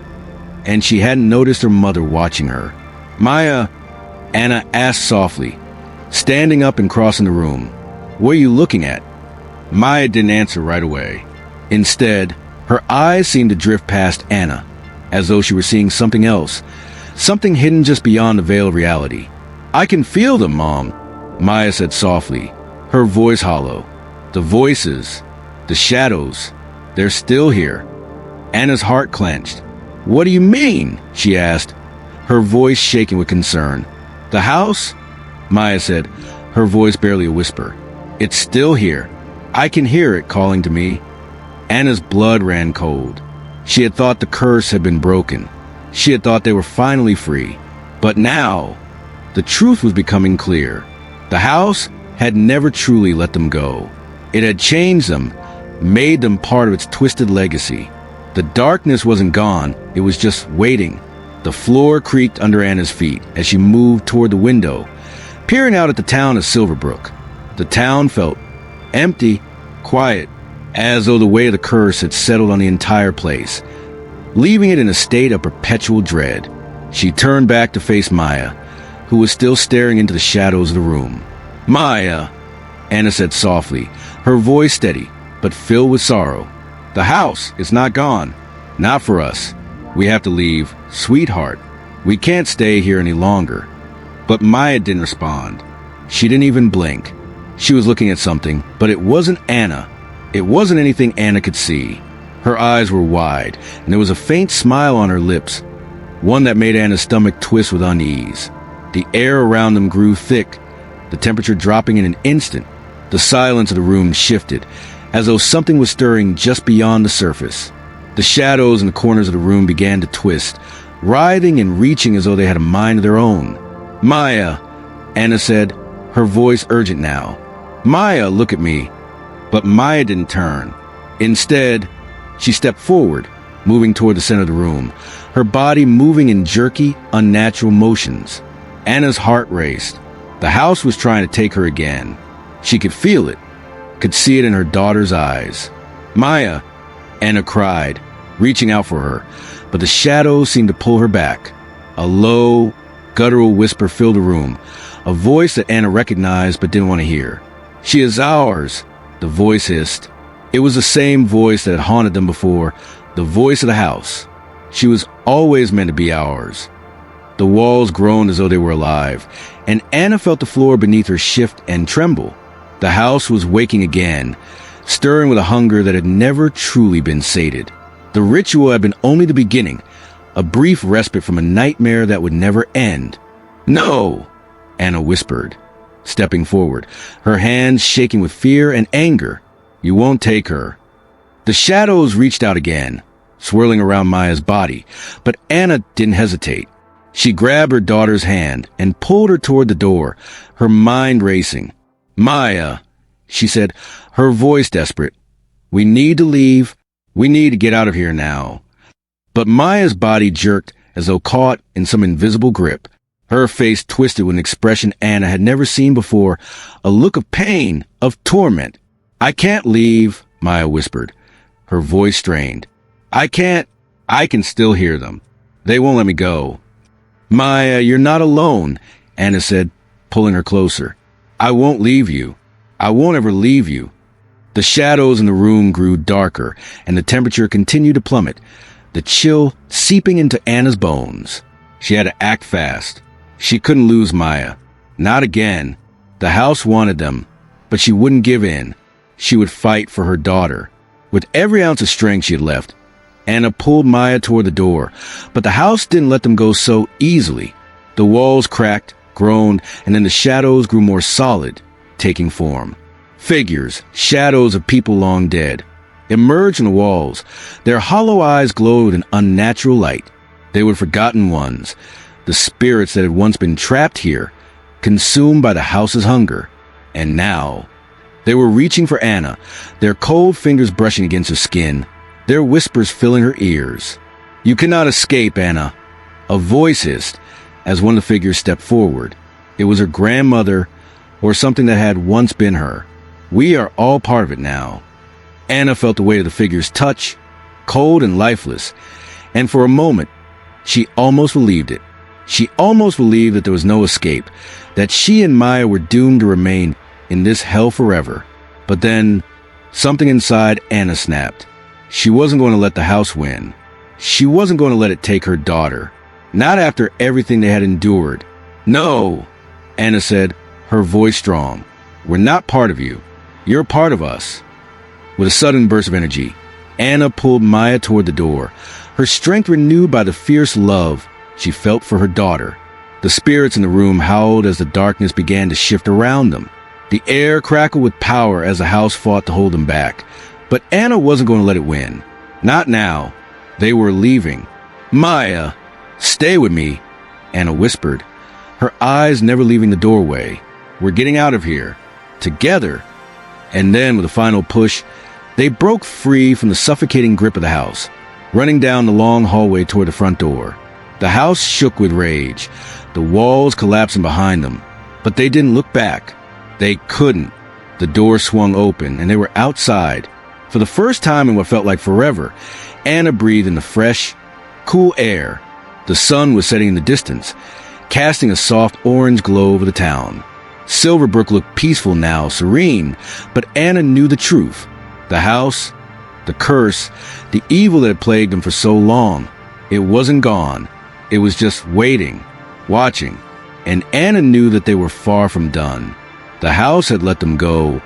[SPEAKER 1] and she hadn't noticed her mother watching her. "Maya," Anna asked softly, standing up and crossing the room. "What are you looking at?" Maya didn't answer right away. Instead, her eyes seemed to drift past Anna, as though she were seeing something else, something hidden just beyond the veil of reality. "I can feel them, Mom," Maya said softly, her voice hollow. "The voices, the shadows, they're still here." Anna's heart clenched. "What do you mean?" she asked, her voice shaking with concern. "The house?" Maya said, her voice barely a whisper. "It's still here. I can hear it calling to me." Anna's blood ran cold. She had thought the curse had been broken. She had thought they were finally free. But now, the truth was becoming clear. The house had never truly let them go. It had changed them, made them part of its twisted legacy. The darkness wasn't gone, it was just waiting. The floor creaked under Anna's feet as she moved toward the window, peering out at the town of Silverbrook. The town felt empty, quiet, as though the weight of the curse had settled on the entire place, leaving it in a state of perpetual dread. She turned back to face Maya, who was still staring into the shadows of the room. "Maya," Anna said softly, her voice steady, but filled with sorrow. "The house is not gone. Not for us. We have to leave. Sweetheart, we can't stay here any longer." But Maya didn't respond. She didn't even blink. She was looking at something, but it wasn't Anna. It wasn't anything Anna could see. Her eyes were wide, and there was a faint smile on her lips, one that made Anna's stomach twist with unease. The air around them grew thick, the temperature dropping in an instant. The silence of the room shifted, as though something was stirring just beyond the surface. The shadows in the corners of the room began to twist, writhing and reaching as though they had a mind of their own. "Maya," Anna said, her voice urgent now. "Maya, look at me." But Maya didn't turn. Instead, she stepped forward, moving toward the center of the room, her body moving in jerky, unnatural motions. Anna's heart raced. The house was trying to take her again. She could feel it, could see it in her daughter's eyes. "Maya," Anna cried, reaching out for her, but the shadows seemed to pull her back. A low, guttural whisper filled the room, a voice that Anna recognized but didn't want to hear. "She is ours," the voice hissed. It was the same voice that had haunted them before, the voice of the house. She was always meant to be ours. The walls groaned as though they were alive, and Anna felt the floor beneath her shift and tremble. The house was waking again, stirring with a hunger that had never truly been sated. The ritual had been only the beginning, a brief respite from a nightmare that would never end. "No," Anna whispered, stepping forward, her hands shaking with fear and anger. "You won't take her." The shadows reached out again, swirling around Maya's body, but Anna didn't hesitate. She grabbed her daughter's hand and pulled her toward the door, her mind racing. "Maya," she said, her voice desperate. "We need to leave. We need to get out of here now." But Maya's body jerked as though caught in some invisible grip. Her face twisted with an expression Anna had never seen before, a look of pain, of torment. "I can't leave," Maya whispered, her voice strained. I can still hear them. They won't let me go." "Maya, you're not alone," Anna said, pulling her closer. "I won't leave you. I won't ever leave you." The shadows in the room grew darker, and the temperature continued to plummet, the chill seeping into Anna's bones. She had to act fast. She couldn't lose Maya. Not again. The house wanted them, but she wouldn't give in. She would fight for her daughter. With every ounce of strength she had left, Anna pulled Maya toward the door, but the house didn't let them go so easily. The walls cracked, groaned, and then the shadows grew more solid, taking form. Figures, shadows of people long dead, emerged from the walls. Their hollow eyes glowed with an unnatural light. They were forgotten ones, the spirits that had once been trapped here, consumed by the house's hunger. And now, they were reaching for Anna, their cold fingers brushing against her skin, their whispers filling her ears. "You cannot escape, Anna," a voice hissed as one of the figures stepped forward. It was her grandmother, or something that had once been her. We are all part of it now. Anna felt the weight of the figure's touch, cold and lifeless, and for a moment, she almost believed it. She almost believed that there was no escape, that she and Maya were doomed to remain in this hell forever. But then, something inside Anna snapped. She wasn't going to let the house win. She wasn't going to let it take her daughter. Not after everything they had endured. No, Anna said, her voice strong. We're not part of you. You're a part of us. With a sudden burst of energy, Anna pulled Maya toward the door, her strength renewed by the fierce love she felt for her daughter. The spirits in the room howled as the darkness began to shift around them. The air crackled with power as the house fought to hold them back. But Anna wasn't going to let it win. Not now. They were leaving. Maya, stay with me, Anna whispered, her eyes never leaving the doorway. We're getting out of here. Together. And then, with a final push, they broke free from the suffocating grip of the house, running down the long hallway toward the front door. The house shook with rage, the walls collapsing behind them. But they didn't look back. They couldn't. The door swung open, and they were outside. For the first time in what felt like forever, Anna breathed in the fresh, cool air. The sun was setting in the distance, casting a soft orange glow over the town. Silverbrook looked peaceful now, serene, but Anna knew the truth. The house, the curse, the evil that had plagued them for so long, it wasn't gone. It was just waiting, watching, and Anna knew that they were far from done. The house had let them go,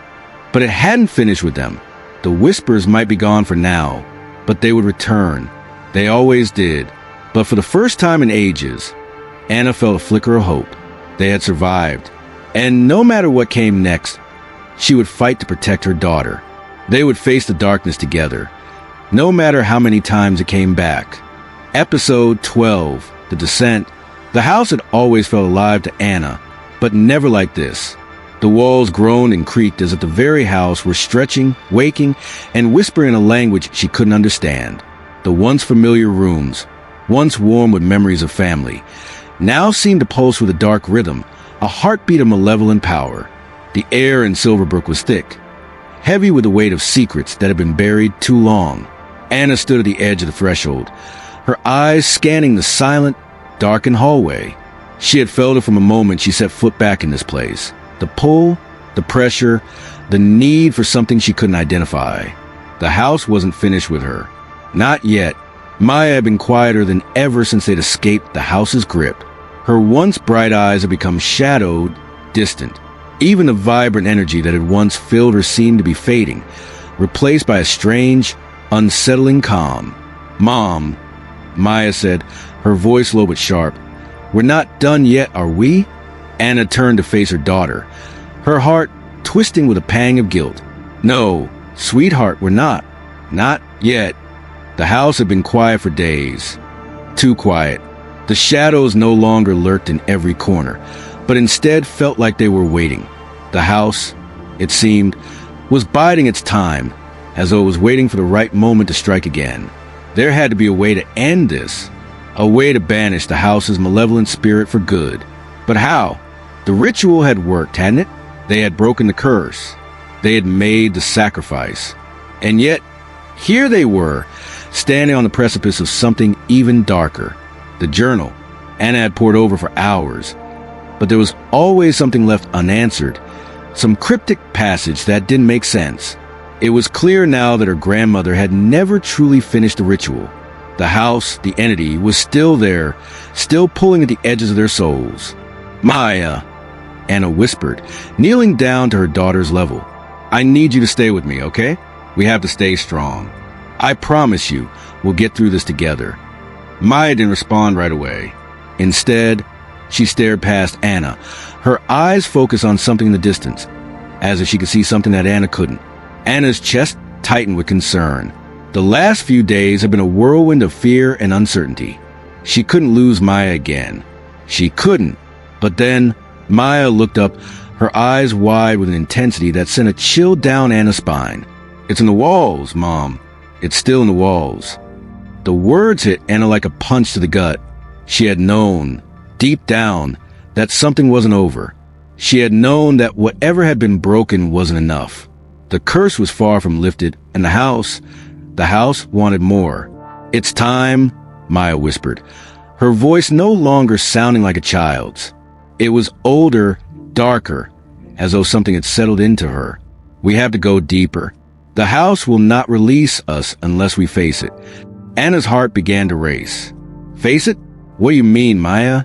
[SPEAKER 1] but it hadn't finished with them. The whispers might be gone for now, but they would return. They always did. But for the first time in ages, Anna felt a flicker of hope. They had survived, and no matter what came next, she would fight to protect her daughter. They would face the darkness together, no matter how many times it came back. Episode 12, The Descent. The house had always felt alive to Anna, but never like this. The walls groaned and creaked as if the very house were stretching, waking, and whispering a language she couldn't understand. The once familiar rooms, once warm with memories of family, now seemed to pulse with a dark rhythm, a heartbeat of malevolent power. The air in Silverbrook was thick, heavy with the weight of secrets that had been buried too long. Anna stood at the edge of the threshold, her eyes scanning the silent, darkened hallway. She had felt it from the moment she set foot back in this place. The pull, the pressure, the need for something she couldn't identify. The house wasn't finished with her. Not yet. Maya had been quieter than ever since they'd escaped the house's grip. Her once bright eyes had become shadowed, distant. Even the vibrant energy that had once filled her seemed to be fading, replaced by a strange, unsettling calm. Mom, Maya said, her voice low but sharp. We're not done yet, are we? Anna turned to face her daughter, her heart twisting with a pang of guilt. No, sweetheart, we're not. Not yet. The house had been quiet for days. Too quiet. The shadows no longer lurked in every corner, but instead felt like they were waiting. The house, it seemed, was biding its time, as though it was waiting for the right moment to strike again. There had to be a way to end this, a way to banish the house's malevolent spirit for good. But how? The ritual had worked, hadn't it? They had broken the curse. They had made the sacrifice. And yet, here they were, standing on the precipice of something even darker. The journal. Anna had pored over for hours, but there was always something left unanswered, some cryptic passage that didn't make sense. It was clear now that her grandmother had never truly finished the ritual. The house, the entity, was still there, still pulling at the edges of their souls. Maya, Anna whispered, kneeling down to her daughter's level. I need you to stay with me, okay? We have to stay strong. I promise you, we'll get through this together. Maya didn't respond right away. Instead, she stared past Anna, her eyes focused on something in the distance, as if she could see something that Anna couldn't. Anna's chest tightened with concern. The last few days had been a whirlwind of fear and uncertainty. She couldn't lose Maya again. She couldn't. But then, Maya looked up, her eyes wide with an intensity that sent a chill down Anna's spine. It's in the walls, Mom. It's still in the walls. The words hit Anna like a punch to the gut. She had known, deep down, that something wasn't over. She had known that whatever had been broken wasn't enough. The curse was far from lifted, and the house wanted more. "It's time," Maya whispered, her voice no longer sounding like a child's. It was older, darker, as though something had settled into her. "We have to go deeper. The house will not release us unless we face it." Anna's heart began to race. "Face it? What do you mean, Maya?"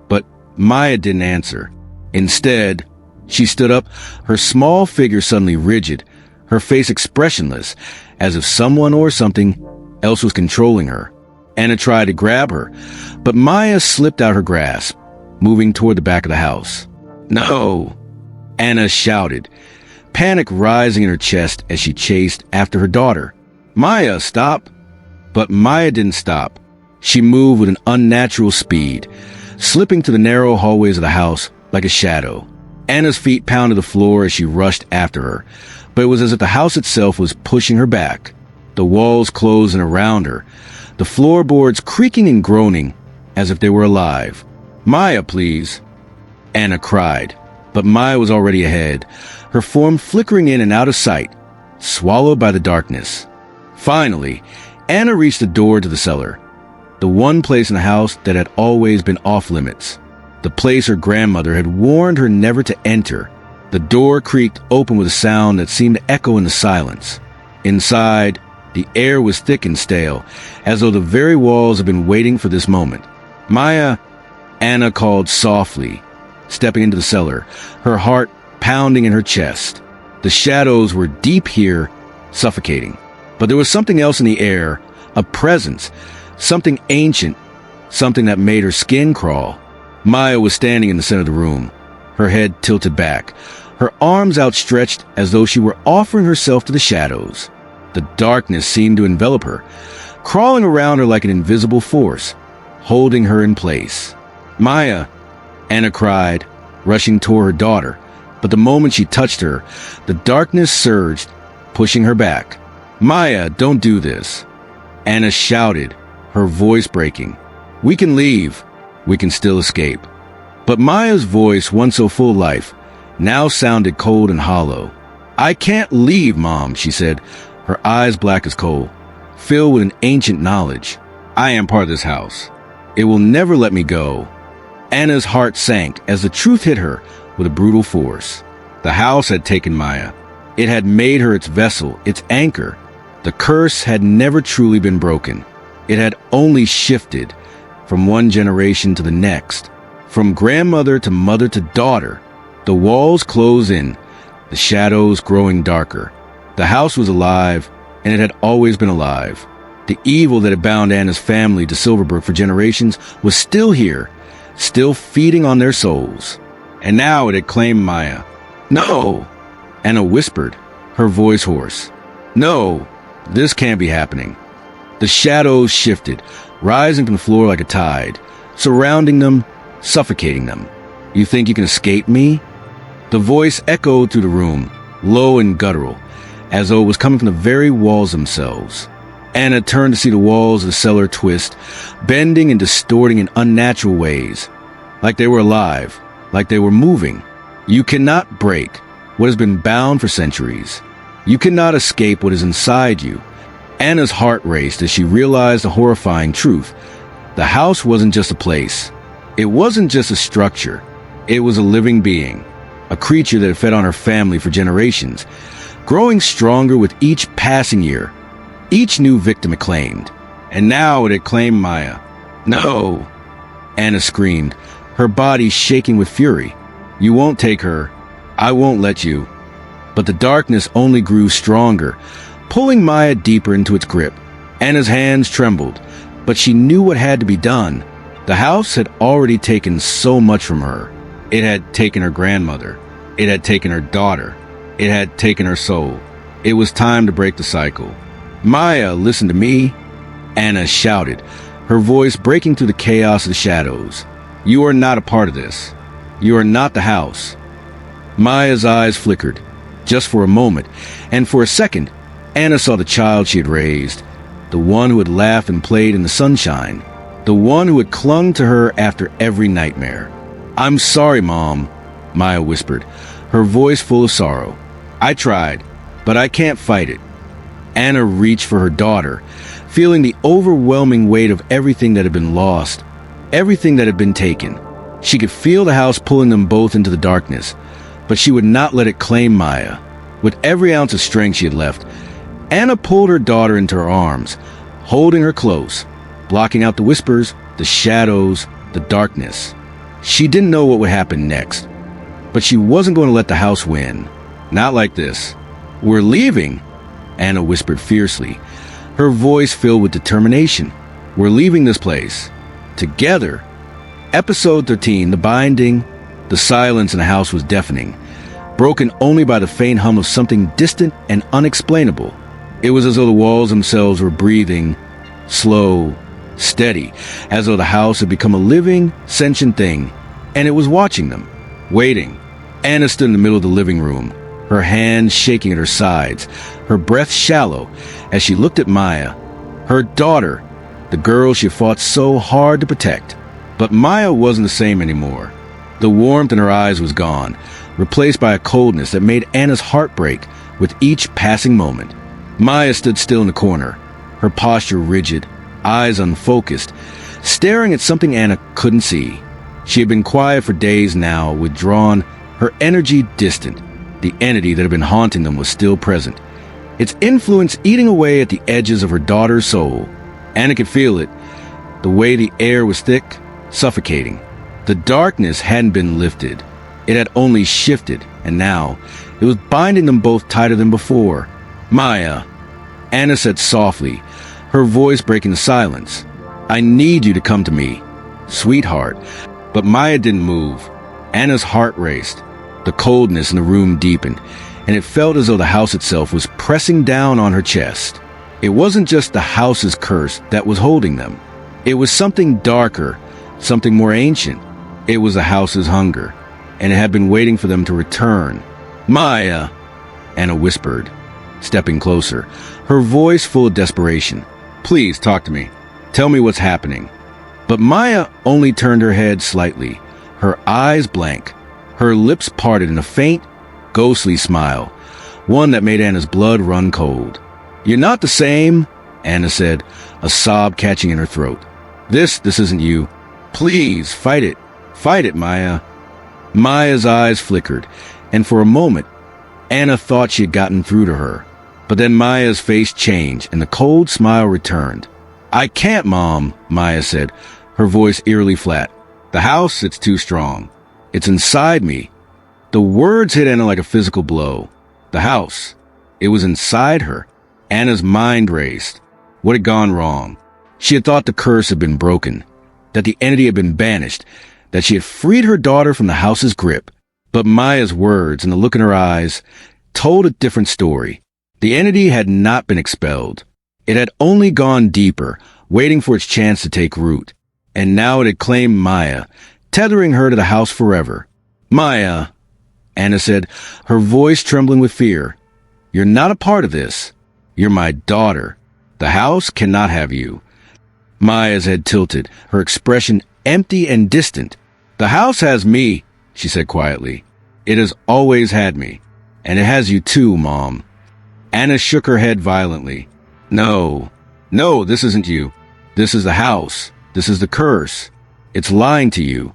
[SPEAKER 1] But Maya didn't answer. Instead, she stood up, her small figure suddenly rigid, her face expressionless, as if someone or something else was controlling her. Anna tried to grab her, but Maya slipped out her grasp, moving toward the back of the house. "No!" Anna shouted, panic rising in her chest as she chased after her daughter. "Maya, stop!" But Maya didn't stop. She moved with an unnatural speed, slipping through the narrow hallways of the house like a shadow. Anna's feet pounded the floor as she rushed after her, but it was as if the house itself was pushing her back. The walls closed in around her, the floorboards creaking and groaning as if they were alive. "Maya, please," Anna cried, but Maya was already ahead, her form flickering in and out of sight, swallowed by the darkness. Finally, Anna reached the door to the cellar, the one place in the house that had always been off-limits, the place her grandmother had warned her never to enter. The door creaked open with a sound that seemed to echo in the silence. Inside, the air was thick and stale, as though the very walls had been waiting for this moment. "Maya," Anna called softly, stepping into the cellar, her heart pounding in her chest. The shadows were deep here, suffocating. But there was something else in the air, a presence, something ancient, something that made her skin crawl. Maya was standing in the center of the room, her head tilted back, her arms outstretched as though she were offering herself to the shadows. The darkness seemed to envelop her, crawling around her like an invisible force, holding her in place. "Maya," Anna cried, rushing toward her daughter, but the moment she touched her, the darkness surged, pushing her back. "Maya, don't do this," Anna shouted, her voice breaking. "We can leave. We can still escape." But Maya's voice, once so full of life, now sounded cold and hollow. "I can't leave, Mom," she said, her eyes black as coal, filled with an ancient knowledge. "I am part of this house. It will never let me go." Anna's heart sank as the truth hit her with a brutal force. The house had taken Maya. It had made her its vessel, its anchor. The curse had never truly been broken. It had only shifted from one generation to the next, from grandmother to mother to daughter. The walls closed in, the shadows growing darker. The house was alive, and it had always been alive. The evil that had bound Anna's family to Silverbrook for generations was still here, still feeding on their souls. And now it had claimed Maya. "No!" Anna whispered, her voice hoarse. "No, this can't be happening." The shadows shifted, rising from the floor like a tide, surrounding them, suffocating them. "You think you can escape me?" The voice echoed through the room, low and guttural, as though it was coming from the very walls themselves. Anna turned to see the walls of the cellar twist, bending and distorting in unnatural ways, like they were alive, like they were moving. "You cannot break what has been bound for centuries. You cannot escape what is inside you." Anna's heart raced as she realized the horrifying truth. The house wasn't just a place. It wasn't just a structure. It was a living being, a creature that had fed on her family for generations, growing stronger with each passing year, each new victim it claimed. And now it had claimed Maya. "No!" Anna screamed, her body shaking with fury. "You won't take her. I won't let you." But the darkness only grew stronger, pulling Maya deeper into its grip. Anna's hands trembled, but she knew what had to be done. The house had already taken so much from her. It had taken her grandmother. It had taken her daughter. It had taken her soul. It was time to break the cycle. "Maya, listen to me," Anna shouted, her voice breaking through the chaos of the shadows. "You are not a part of this. You are not the house." Maya's eyes flickered, just for a moment, and for a second, Anna saw the child she had raised, the one who had laughed and played in the sunshine, the one who had clung to her after every nightmare. "I'm sorry, Mom," Maya whispered, her voice full of sorrow. "I tried, but I can't fight it." Anna reached for her daughter, feeling the overwhelming weight of everything that had been lost, everything that had been taken. She could feel the house pulling them both into the darkness, but she would not let it claim Maya. With every ounce of strength she had left, Anna pulled her daughter into her arms, holding her close, blocking out the whispers, the shadows, the darkness. She didn't know what would happen next, but she wasn't going to let the house win. Not like this. "We're leaving," Anna whispered fiercely, her voice filled with determination. "We're leaving this place. Together." Episode 13, The Binding. The silence in the house was deafening, broken only by the faint hum of something distant and unexplainable. It was as though the walls themselves were breathing, slow, steady, as though the house had become a living, sentient thing, and it was watching them, waiting. Anna stood in the middle of the living room, her hands shaking at her sides, her breath shallow, as she looked at Maya, her daughter, the girl she fought so hard to protect. But Maya wasn't the same anymore. The warmth in her eyes was gone, replaced by a coldness that made Anna's heart break with each passing moment. Maya stood still in the corner, her posture rigid, eyes unfocused, staring at something Anna couldn't see. She had been quiet for days now, withdrawn, her energy distant. The entity that had been haunting them was still present, its influence eating away at the edges of her daughter's soul. Anna could feel it, the way the air was thick, suffocating. The darkness hadn't been lifted. It had only shifted, and now it was binding them both tighter than before. "Maya," Anna said softly, her voice breaking the silence. "I need you to come to me, sweetheart." But Maya didn't move. Anna's heart raced. The coldness in the room deepened, and it felt as though the house itself was pressing down on her chest. It wasn't just the house's curse that was holding them. It was something darker, something more ancient. It was the house's hunger, and it had been waiting for them to return. "Maya," Anna whispered, stepping closer, her voice full of desperation. "Please talk to me. Tell me what's happening." But Maya only turned her head slightly, her eyes blank, her lips parted in a faint, ghostly smile, one that made Anna's blood run cold. "You're not the same," Anna said, a sob catching in her throat. This isn't you. Please, fight it. Fight it, Maya." Maya's eyes flickered, and for a moment, Anna thought she had gotten through to her. But then Maya's face changed, and the cold smile returned. "I can't, Mom," Maya said, her voice eerily flat. "The house, it's too strong. It's inside me." The words hit Anna like a physical blow. The house. It was inside her. Anna's mind raced. What had gone wrong? She had thought the curse had been broken, that the entity had been banished, that she had freed her daughter from the house's grip. But Maya's words and the look in her eyes told a different story. The entity had not been expelled. It had only gone deeper, waiting for its chance to take root. And now it had claimed Maya, tethering her to the house forever. "Maya," Anna said, her voice trembling with fear, "you're not a part of this. You're my daughter. The house cannot have you." Maya's head tilted, her expression empty and distant. "The house has me," she said quietly. "It has always had me. And it has you too, Mom." Anna shook her head violently. No, this isn't you. This is the house. This is the curse. It's lying to you."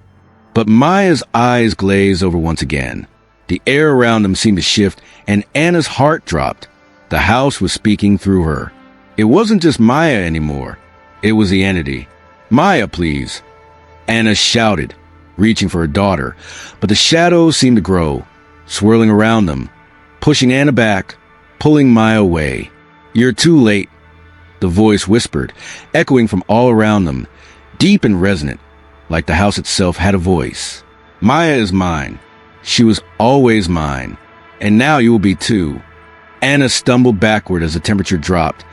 [SPEAKER 1] But Maya's eyes glazed over once again. The air around them seemed to shift, and Anna's heart dropped. The house was speaking through her. It wasn't just Maya anymore. It was the entity. "Maya, please," Anna shouted, reaching for her daughter. But the shadows seemed to grow, swirling around them, pushing Anna back, pulling Maya away. "You're too late," the voice whispered, echoing from all around them, deep and resonant, like the house itself had a voice. "Maya is mine. She was always mine. And now you will be too." Anna stumbled backward as the temperature dropped,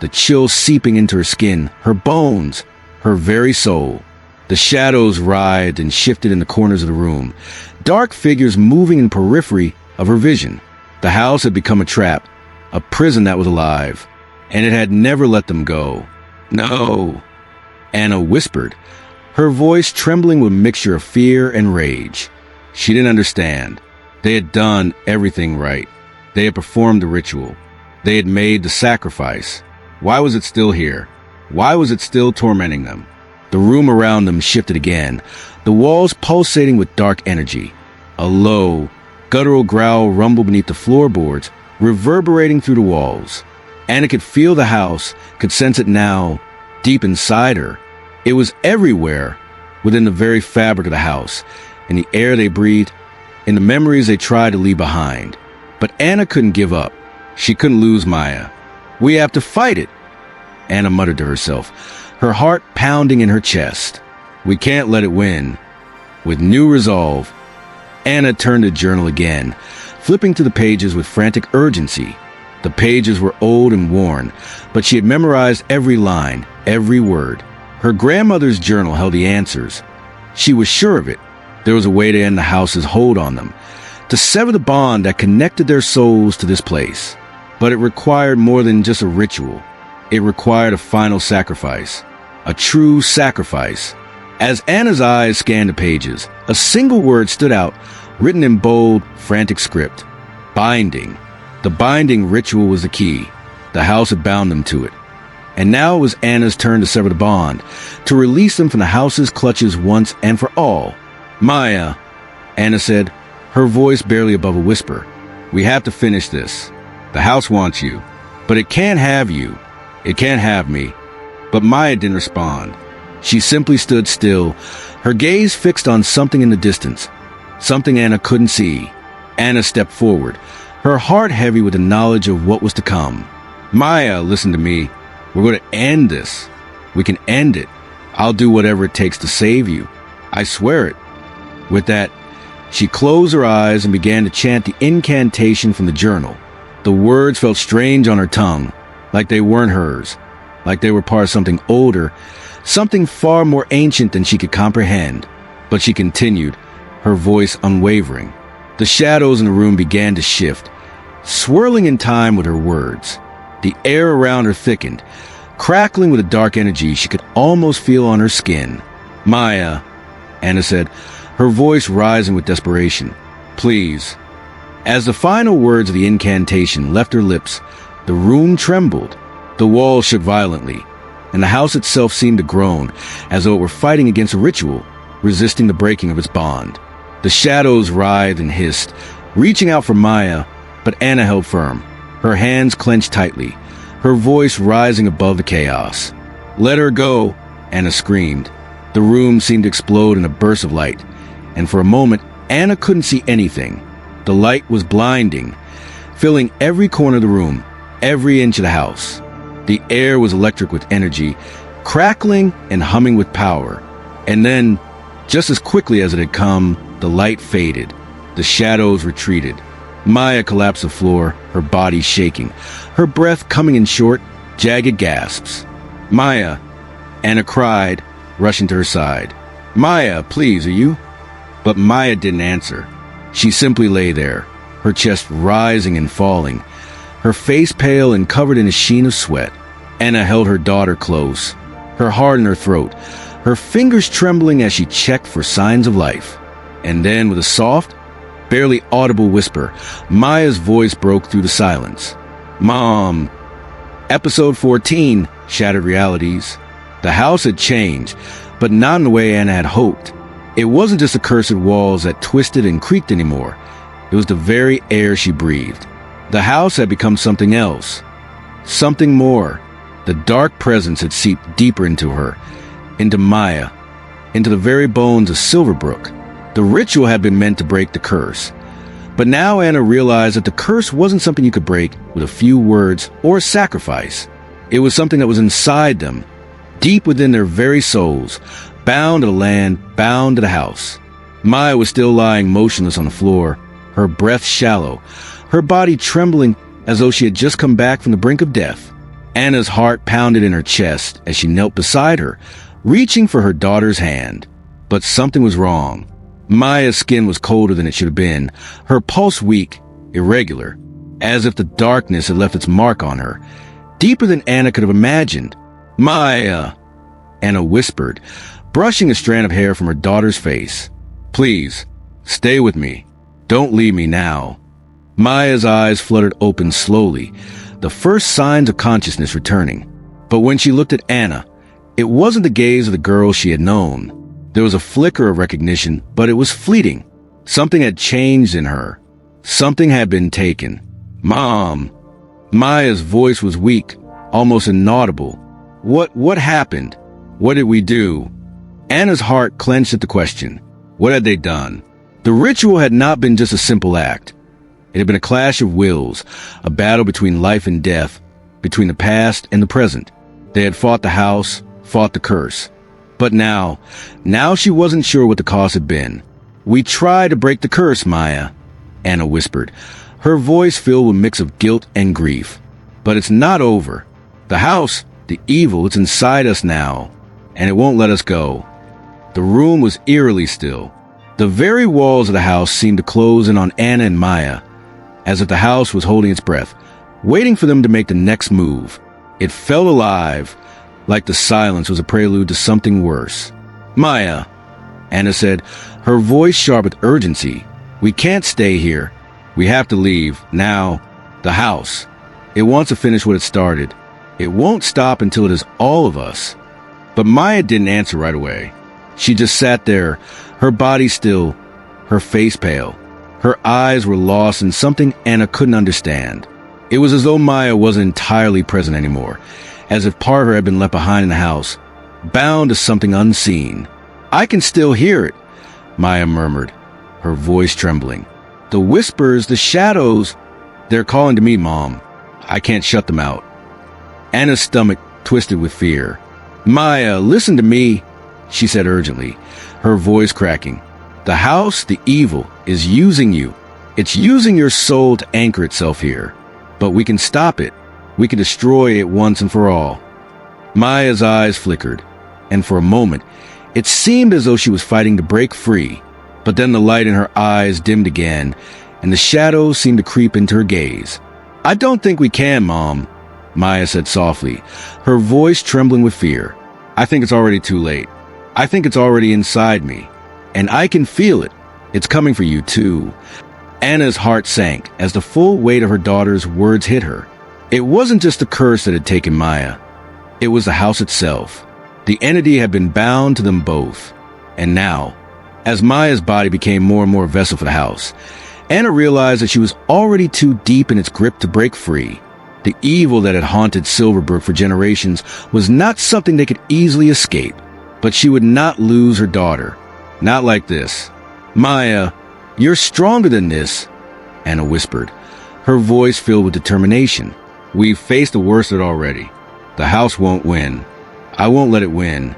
[SPEAKER 1] the chill seeping into her skin, her bones, her very soul. The shadows writhed and shifted in the corners of the room, dark figures moving in the periphery of her vision. The house had become a trap, a prison that was alive, and it had never let them go. "No," Anna whispered, her voice trembling with a mixture of fear and rage. She didn't understand. They had done everything right. They had performed the ritual. They had made the sacrifice. Why was it still here? Why was it still tormenting them? The room around them shifted again, the walls pulsating with dark energy. A low, guttural growl rumbled beneath the floorboards, reverberating through the walls. Anna could feel the house, could sense it now, deep inside her. It was everywhere, within the very fabric of the house, in the air they breathed, in the memories they tried to leave behind. But Anna couldn't give up. She couldn't lose Maya. We have to fight it, Anna muttered to herself, her heart pounding in her chest. We can't let it win. With new resolve, Anna turned the journal again, flipping through the pages with frantic urgency. The pages were old and worn, but she had memorized every line, every word. Her grandmother's journal held the answers. She was sure of it. There was a way to end the house's hold on them, to sever the bond that connected their souls to this place. But it required more than just a ritual. It required a final sacrifice, a true sacrifice. As Anna's eyes scanned the pages, a single word stood out, written in bold, frantic script. Binding. The binding ritual was the key. The house had bound them to it. And now it was Anna's turn to sever the bond, to release them from the house's clutches once and for all. Maya, Anna said, her voice barely above a whisper. We have to finish this. The house wants you, but it can't have you. It can't have me. But Maya didn't respond. She simply stood still, her gaze fixed on something in the distance, something Anna couldn't see. Anna stepped forward, her heart heavy with the knowledge of what was to come. Maya, listen to me. We're going to end this. We can end it. I'll do whatever it takes to save you. I swear it. With that, she closed her eyes and began to chant the incantation from the journal. The words felt strange on her tongue, like they weren't hers, like they were part of something older, something far more ancient than she could comprehend. But she continued, her voice unwavering. The shadows in the room began to shift, swirling in time with her words. The air around her thickened, crackling with a dark energy she could almost feel on her skin. Maya, Anna said, her voice rising with desperation. Please. As the final words of the incantation left her lips, the room trembled. The walls shook violently, and the house itself seemed to groan, as though it were fighting against a ritual, resisting the breaking of its bond. The shadows writhed and hissed, reaching out for Maya, but Anna held firm, her hands clenched tightly, her voice rising above the chaos. Let her go, Anna screamed. The room seemed to explode in a burst of light, and for a moment, Anna couldn't see anything. The light was blinding, filling every corner of the room, every inch of the house. The air was electric with energy, crackling and humming with power. And then, just as quickly as it had come, the light faded. The shadows retreated. Maya collapsed to the floor, her body shaking, her breath coming in short, jagged gasps. Maya, Anna cried, rushing to her side. Maya, please, are you? But Maya didn't answer. She simply lay there, her chest rising and falling, her face pale and covered in a sheen of sweat. Anna held her daughter close, her heart in her throat, her fingers trembling as she checked for signs of life. And then, with a soft, barely audible whisper, Maya's voice broke through the silence. Mom. Episode 14, Shattered Realities. The house had changed, but not in the way Anna had hoped. It wasn't just the cursed walls that twisted and creaked anymore. It was the very air she breathed. The house had become something else. Something more. The dark presence had seeped deeper into her, into Maya, into the very bones of Silverbrook. The ritual had been meant to break the curse. But now Anna realized that the curse wasn't something you could break with a few words or a sacrifice. It was something that was inside them, deep within their very souls, bound to the land, bound to the house. Maya was still lying motionless on the floor, her breath shallow, her body trembling as though she had just come back from the brink of death. Anna's heart pounded in her chest as she knelt beside her, reaching for her daughter's hand. But something was wrong. Maya's skin was colder than it should have been, her pulse weak, irregular, as if the darkness had left its mark on her, deeper than Anna could have imagined. Maya, Anna whispered, brushing a strand of hair from her daughter's face. Please, stay with me. Don't leave me now. Maya's eyes fluttered open slowly, the first signs of consciousness returning. But when she looked at Anna, it wasn't the gaze of the girl she had known. There was a flicker of recognition, but it was fleeting. Something had changed in her. Something had been taken. "Mom!" Maya's voice was weak, almost inaudible. What happened? What did we do?" Anna's heart clenched at the question. What had they done? The ritual had not been just a simple act. It had been a clash of wills, a battle between life and death, between the past and the present. They had fought the house, fought the curse. But now she wasn't sure what the cost had been. "We tried to break the curse, Maya," Anna whispered, her voice filled with a mix of guilt and grief. "But it's not over. The house, the evil, it's inside us now, and it won't let us go." The room was eerily still. The very walls of the house seemed to close in on Anna and Maya, as if the house was holding its breath, waiting for them to make the next move. It felt alive, like the silence was a prelude to something worse. "Maya," Anna said, her voice sharp with urgency, "we can't stay here. We have to leave, now. The house. It wants to finish what it started. It won't stop until it is all of us." But Maya didn't answer right away. She just sat there, her body still, her face pale. Her eyes were lost in something Anna couldn't understand. It was as though Maya wasn't entirely present anymore, as if part of her had been left behind in the house, bound to something unseen. "I can still hear it," Maya murmured, her voice trembling. "The whispers, the shadows, they're calling to me, Mom. I can't shut them out." Anna's stomach twisted with fear. "Maya, listen to me," she said urgently, her voice cracking. "The house, the evil, is using you. It's using your soul to anchor itself here. But we can stop it. We can destroy it once and for all." Maya's eyes flickered, and for a moment, it seemed as though she was fighting to break free. But then the light in her eyes dimmed again, and the shadows seemed to creep into her gaze. "I don't think we can, Mom," Maya said softly, her voice trembling with fear. "I think it's already too late. I think it's already inside me. And I can feel it. It's coming for you, too." Anna's heart sank as the full weight of her daughter's words hit her. It wasn't just the curse that had taken Maya. It was the house itself. The entity had been bound to them both. And now, as Maya's body became more and more a vessel for the house, Anna realized that she was already too deep in its grip to break free. The evil that had haunted Silverbrook for generations was not something they could easily escape. But she would not lose her daughter. Not like this. "Maya, you're stronger than this," Anna whispered, her voice filled with determination. "We've faced the worst of it already. The house won't win. I won't let it win."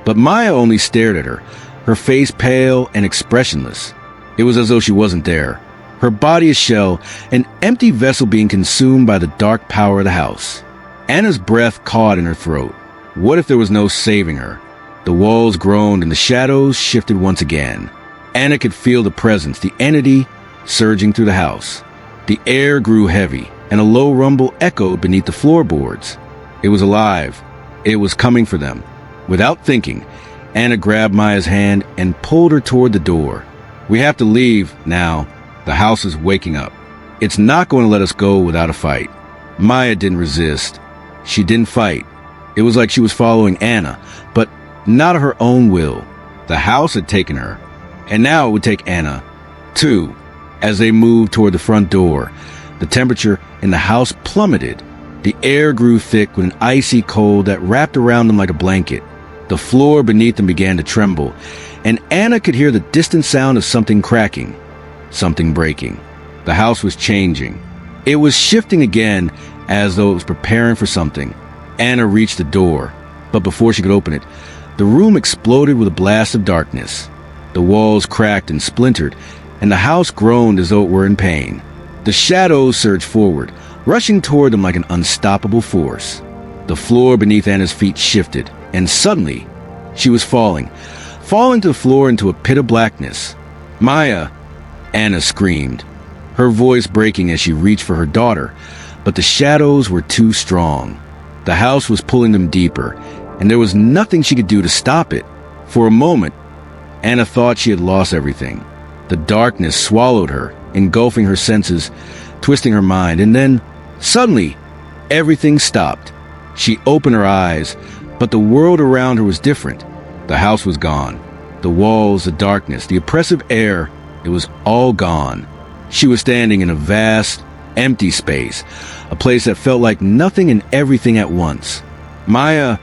[SPEAKER 1] But Maya only stared at her, her face pale and expressionless. It was as though she wasn't there. Her body a shell, an empty vessel being consumed by the dark power of the house. Anna's breath caught in her throat. What if there was no saving her? The walls groaned and the shadows shifted once again. Anna could feel the presence, the entity, surging through the house. The air grew heavy, and a low rumble echoed beneath the floorboards. It was alive. It was coming for them. Without thinking, Anna grabbed Maya's hand and pulled her toward the door. "We have to leave now. The house is waking up. It's not going to let us go without a fight." Maya didn't resist. She didn't fight. It was like she was following Anna, but not of her own will. The house had taken her, and now it would take Anna, too. As they moved toward the front door, the temperature in the house plummeted. The air grew thick with an icy cold that wrapped around them like a blanket. The floor beneath them began to tremble, and Anna could hear the distant sound of something cracking, something breaking. The house was changing. It was shifting again, as though it was preparing for something. Anna reached the door, but before she could open it, the room exploded with a blast of darkness. The walls cracked and splintered, and the house groaned as though it were in pain. The shadows surged forward, rushing toward them like an unstoppable force. The floor beneath Anna's feet shifted, and suddenly, she was falling to the floor into a pit of blackness. "Maya!" Anna screamed, her voice breaking as she reached for her daughter, but the shadows were too strong. The house was pulling them deeper, and there was nothing she could do to stop it. For a moment, Anna thought she had lost everything. The darkness swallowed her, engulfing her senses, twisting her mind, and then, suddenly, everything stopped. She opened her eyes, but the world around her was different. The house was gone. The walls, the darkness, the oppressive air, it was all gone. She was standing in a vast, empty space, a place that felt like nothing and everything at once. "Maya,"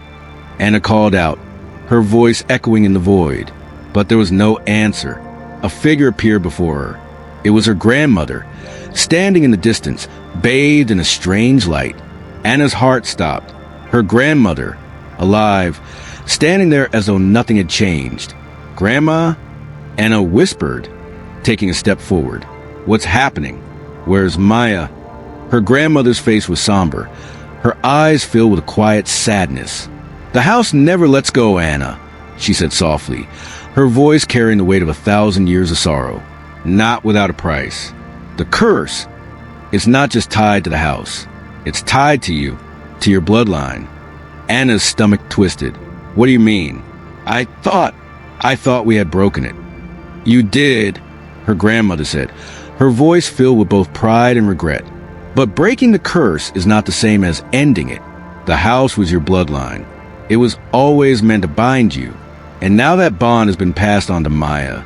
[SPEAKER 1] Anna called out, her voice echoing in the void. But there was no answer. A figure appeared before her. It was her grandmother, standing in the distance, bathed in a strange light. Anna's heart stopped. Her grandmother, alive, standing there as though nothing had changed. "Grandma?" Anna whispered, taking a step forward. "What's happening? Where's Maya?" Her grandmother's face was somber, her eyes filled with a quiet sadness. "The house never lets go, Anna," she said softly, her voice carrying the weight of 1,000 years of sorrow. "Not without a price. The curse is not just tied to the house. It's tied to you, to your bloodline." Anna's stomach twisted. "What do you mean?" I thought we had broken it." "You did," her grandmother said, her voice filled with both pride and regret. "But breaking the curse is not the same as ending it. The house was your bloodline. It was always meant to bind you. And now that bond has been passed on to Maya."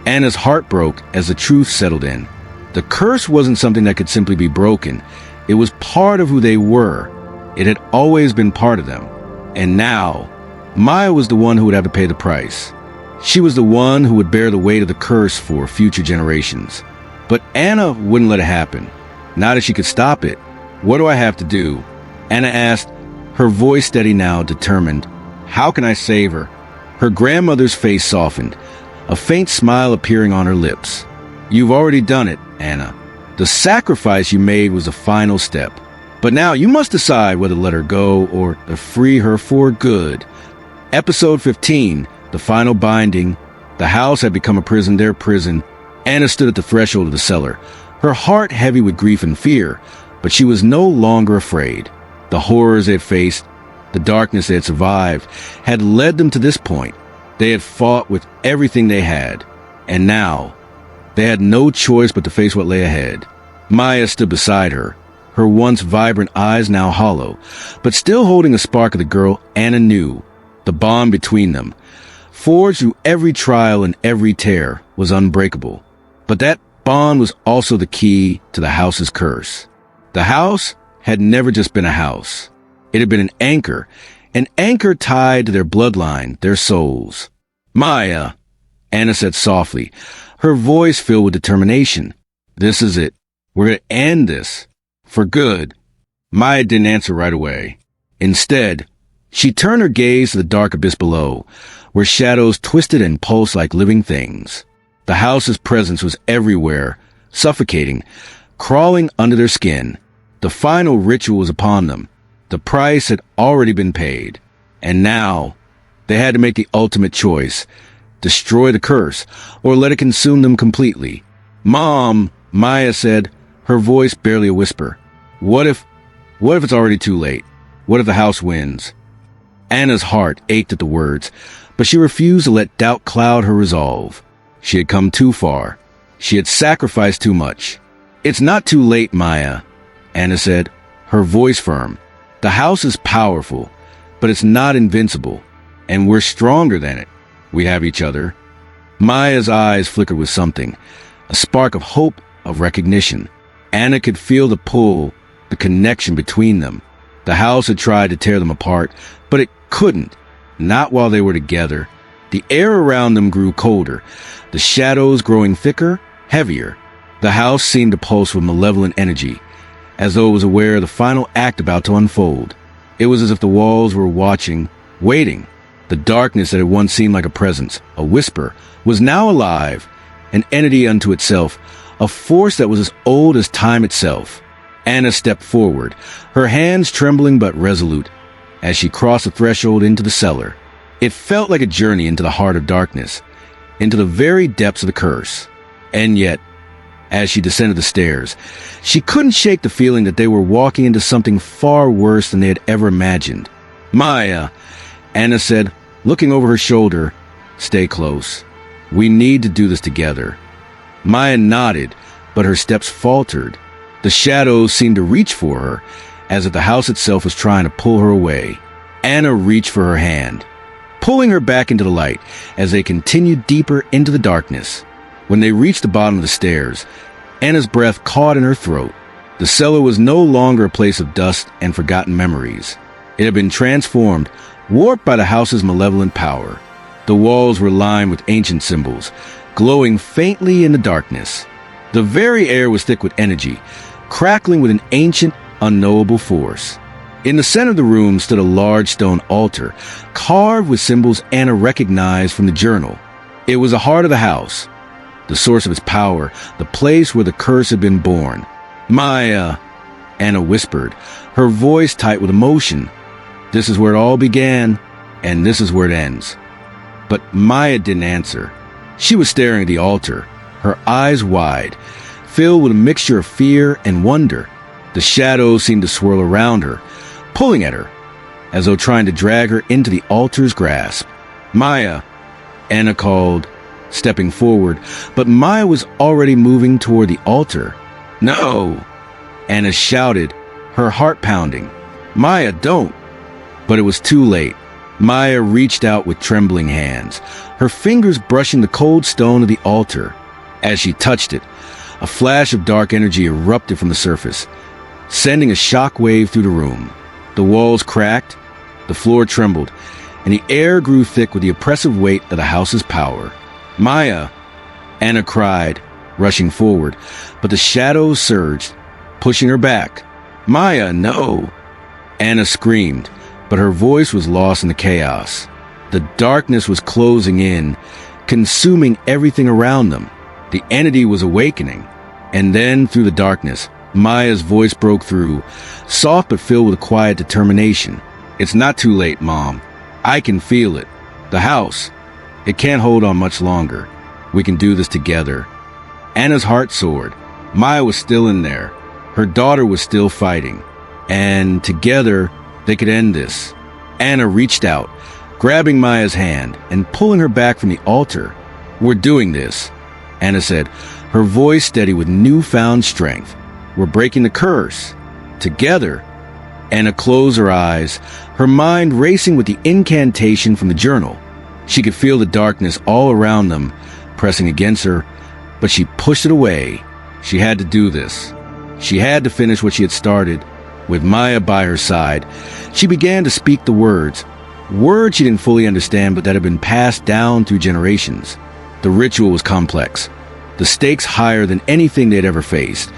[SPEAKER 1] Anna's heart broke as the truth settled in. The curse wasn't something that could simply be broken. It was part of who they were. It had always been part of them. And now, Maya was the one who would have to pay the price. She was the one who would bear the weight of the curse for future generations. But Anna wouldn't let it happen. Not if she could stop it. "What do I have to do?" Anna asked, her voice steady now, determined. "How can I save her?" Her grandmother's face softened, a faint smile appearing on her lips. "You've already done it, Anna. The sacrifice you made was the final step. But now you must decide whether to let her go or to free her for good." Episode 15, the final binding. The house had become a prison, their prison. Anna stood at the threshold of the cellar, her heart heavy with grief and fear, but she was no longer afraid. The horrors they had faced, the darkness they had survived, had led them to this point. They had fought with everything they had, and now they had no choice but to face what lay ahead. Maya stood beside her, her once vibrant eyes now hollow, but still holding a spark of the girl Anna knew. The bond between them, forged through every trial and every tear, was unbreakable. But that bond was also the key to the house's curse. The house had never just been a house. It had been an anchor tied to their bloodline, their souls. "Maya," Anna said softly, her voice filled with determination. "This is it. We're going to end this. For good." Maya didn't answer right away. Instead, she turned her gaze to the dark abyss below, where shadows twisted and pulsed like living things. The house's presence was everywhere, suffocating, crawling under their skin. The final ritual was upon them. The price had already been paid. And now, they had to make the ultimate choice: destroy the curse, or let it consume them completely. "Mom," Maya said, her voice barely a whisper. What if it's already too late? What if the house wins?" Anna's heart ached at the words, but she refused to let doubt cloud her resolve. She had come too far. She had sacrificed too much. "It's not too late, Maya," Anna said, her voice firm. "The house is powerful, but it's not invincible, and we're stronger than it. We have each other." Maya's eyes flickered with something, a spark of hope, of recognition. Anna could feel the pull, the connection between them. The house had tried to tear them apart, but it couldn't, not while they were together. The air around them grew colder, the shadows growing thicker, heavier. The house seemed to pulse with malevolent energy, as though it was aware of the final act about to unfold. It was as if the walls were watching, waiting. The darkness that had once seemed like a presence, a whisper, was now alive, an entity unto itself, a force that was as old as time itself. Anna stepped forward, her hands trembling but resolute, as she crossed the threshold into the cellar. It felt like a journey into the heart of darkness, into the very depths of the curse. And yet, as she descended the stairs, she couldn't shake the feeling that they were walking into something far worse than they had ever imagined. "Maya," Anna said, looking over her shoulder, "stay close. We need to do this together." Maya nodded, but her steps faltered. The shadows seemed to reach for her, as if the house itself was trying to pull her away. Anna reached for her hand, pulling her back into the light as they continued deeper into the darkness. When they reached the bottom of the stairs, Anna's breath caught in her throat. The cellar was no longer a place of dust and forgotten memories. It had been transformed, warped by the house's malevolent power. The walls were lined with ancient symbols, glowing faintly in the darkness. The very air was thick with energy, crackling with an ancient, unknowable force. In the center of the room stood a large stone altar, carved with symbols Anna recognized from the journal. It was the heart of the house, the source of its power, the place where the curse had been born. "Maya," Anna whispered, her voice tight with emotion. "This is where it all began, and this is where it ends." But Maya didn't answer. She was staring at the altar, her eyes wide, filled with a mixture of fear and wonder. The shadows seemed to swirl around her, pulling at her, as though trying to drag her into the altar's grasp. "Maya," Anna called, stepping forward, but Maya was already moving toward the altar. "No!" Anna shouted, her heart pounding. "Maya, don't!" But it was too late. Maya reached out with trembling hands, her fingers brushing the cold stone of the altar. As she touched it, a flash of dark energy erupted from the surface, sending a shock wave through the room. The walls cracked, the floor trembled, and the air grew thick with the oppressive weight of the house's power. "Maya!" Anna cried, rushing forward, but the shadows surged, pushing her back. "Maya, no!" Anna screamed, but her voice was lost in the chaos. The darkness was closing in, consuming everything around them. The entity was awakening. And then, through the darkness, Maya's voice broke through, soft but filled with a quiet determination. "It's not too late, Mom. I can feel it. The house. It can't hold on much longer. We can do this together." Anna's heart soared. Maya was still in there. Her daughter was still fighting. And together, they could end this. Anna reached out, grabbing Maya's hand and pulling her back from the altar. "We're doing this," Anna said, her voice steady with newfound strength. "We're breaking the curse. Together." Anna closed her eyes, her mind racing with the incantation from the journal. She could feel the darkness all around them, pressing against her, but she pushed it away. She had to do this. She had to finish what she had started. With Maya by her side, she began to speak the words she didn't fully understand but that had been passed down through generations. The ritual was complex, the stakes higher than anything they'd ever faced,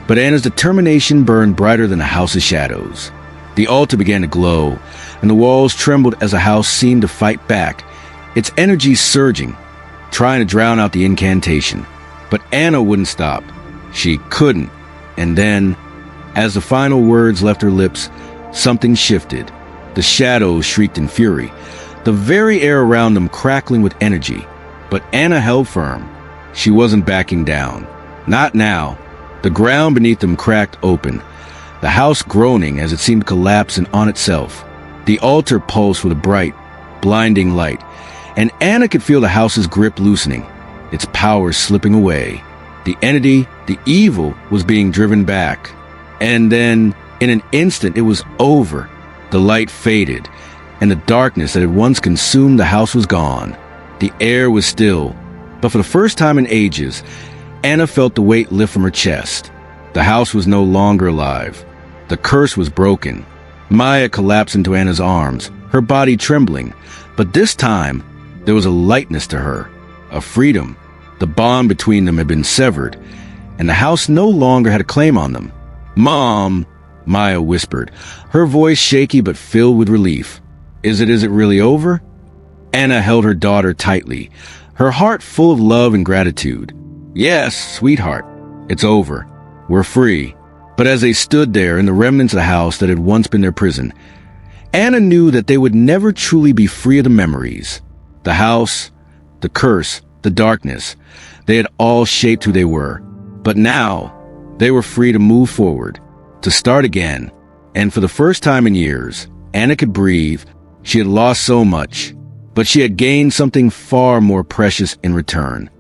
[SPEAKER 1] but Anna's determination burned brighter than the house's shadows. The altar began to glow, and the walls trembled as the house seemed to fight back, its energy surging, trying to drown out the incantation. But Anna wouldn't stop. She couldn't. And then, as the final words left her lips, something shifted. The shadows shrieked in fury, the very air around them crackling with energy. But Anna held firm. She wasn't backing down. Not now. The ground beneath them cracked open, the house groaning as it seemed to collapse in on itself. The altar pulsed with a bright, blinding light, and Anna could feel the house's grip loosening, its power slipping away. The entity, the evil, was being driven back. And then, in an instant, it was over. The light faded, and the darkness that had once consumed the house was gone. The air was still, but for the first time in ages, Anna felt the weight lift from her chest. The house was no longer alive. The curse was broken. Maya collapsed into Anna's arms, her body trembling, but this time, there was a lightness to her, a freedom. The bond between them had been severed, and the house no longer had a claim on them. "Mom," Maya whispered, her voice shaky but filled with relief. Is it really over?" Anna held her daughter tightly, her heart full of love and gratitude. "Yes, sweetheart, it's over. We're free." But as they stood there in the remnants of the house that had once been their prison, Anna knew that they would never truly be free of the memories. The house, the curse, the darkness, they had all shaped who they were. But now, they were free to move forward, to start again. And for the first time in years, Anna could breathe. She had lost so much, but she had gained something far more precious in return.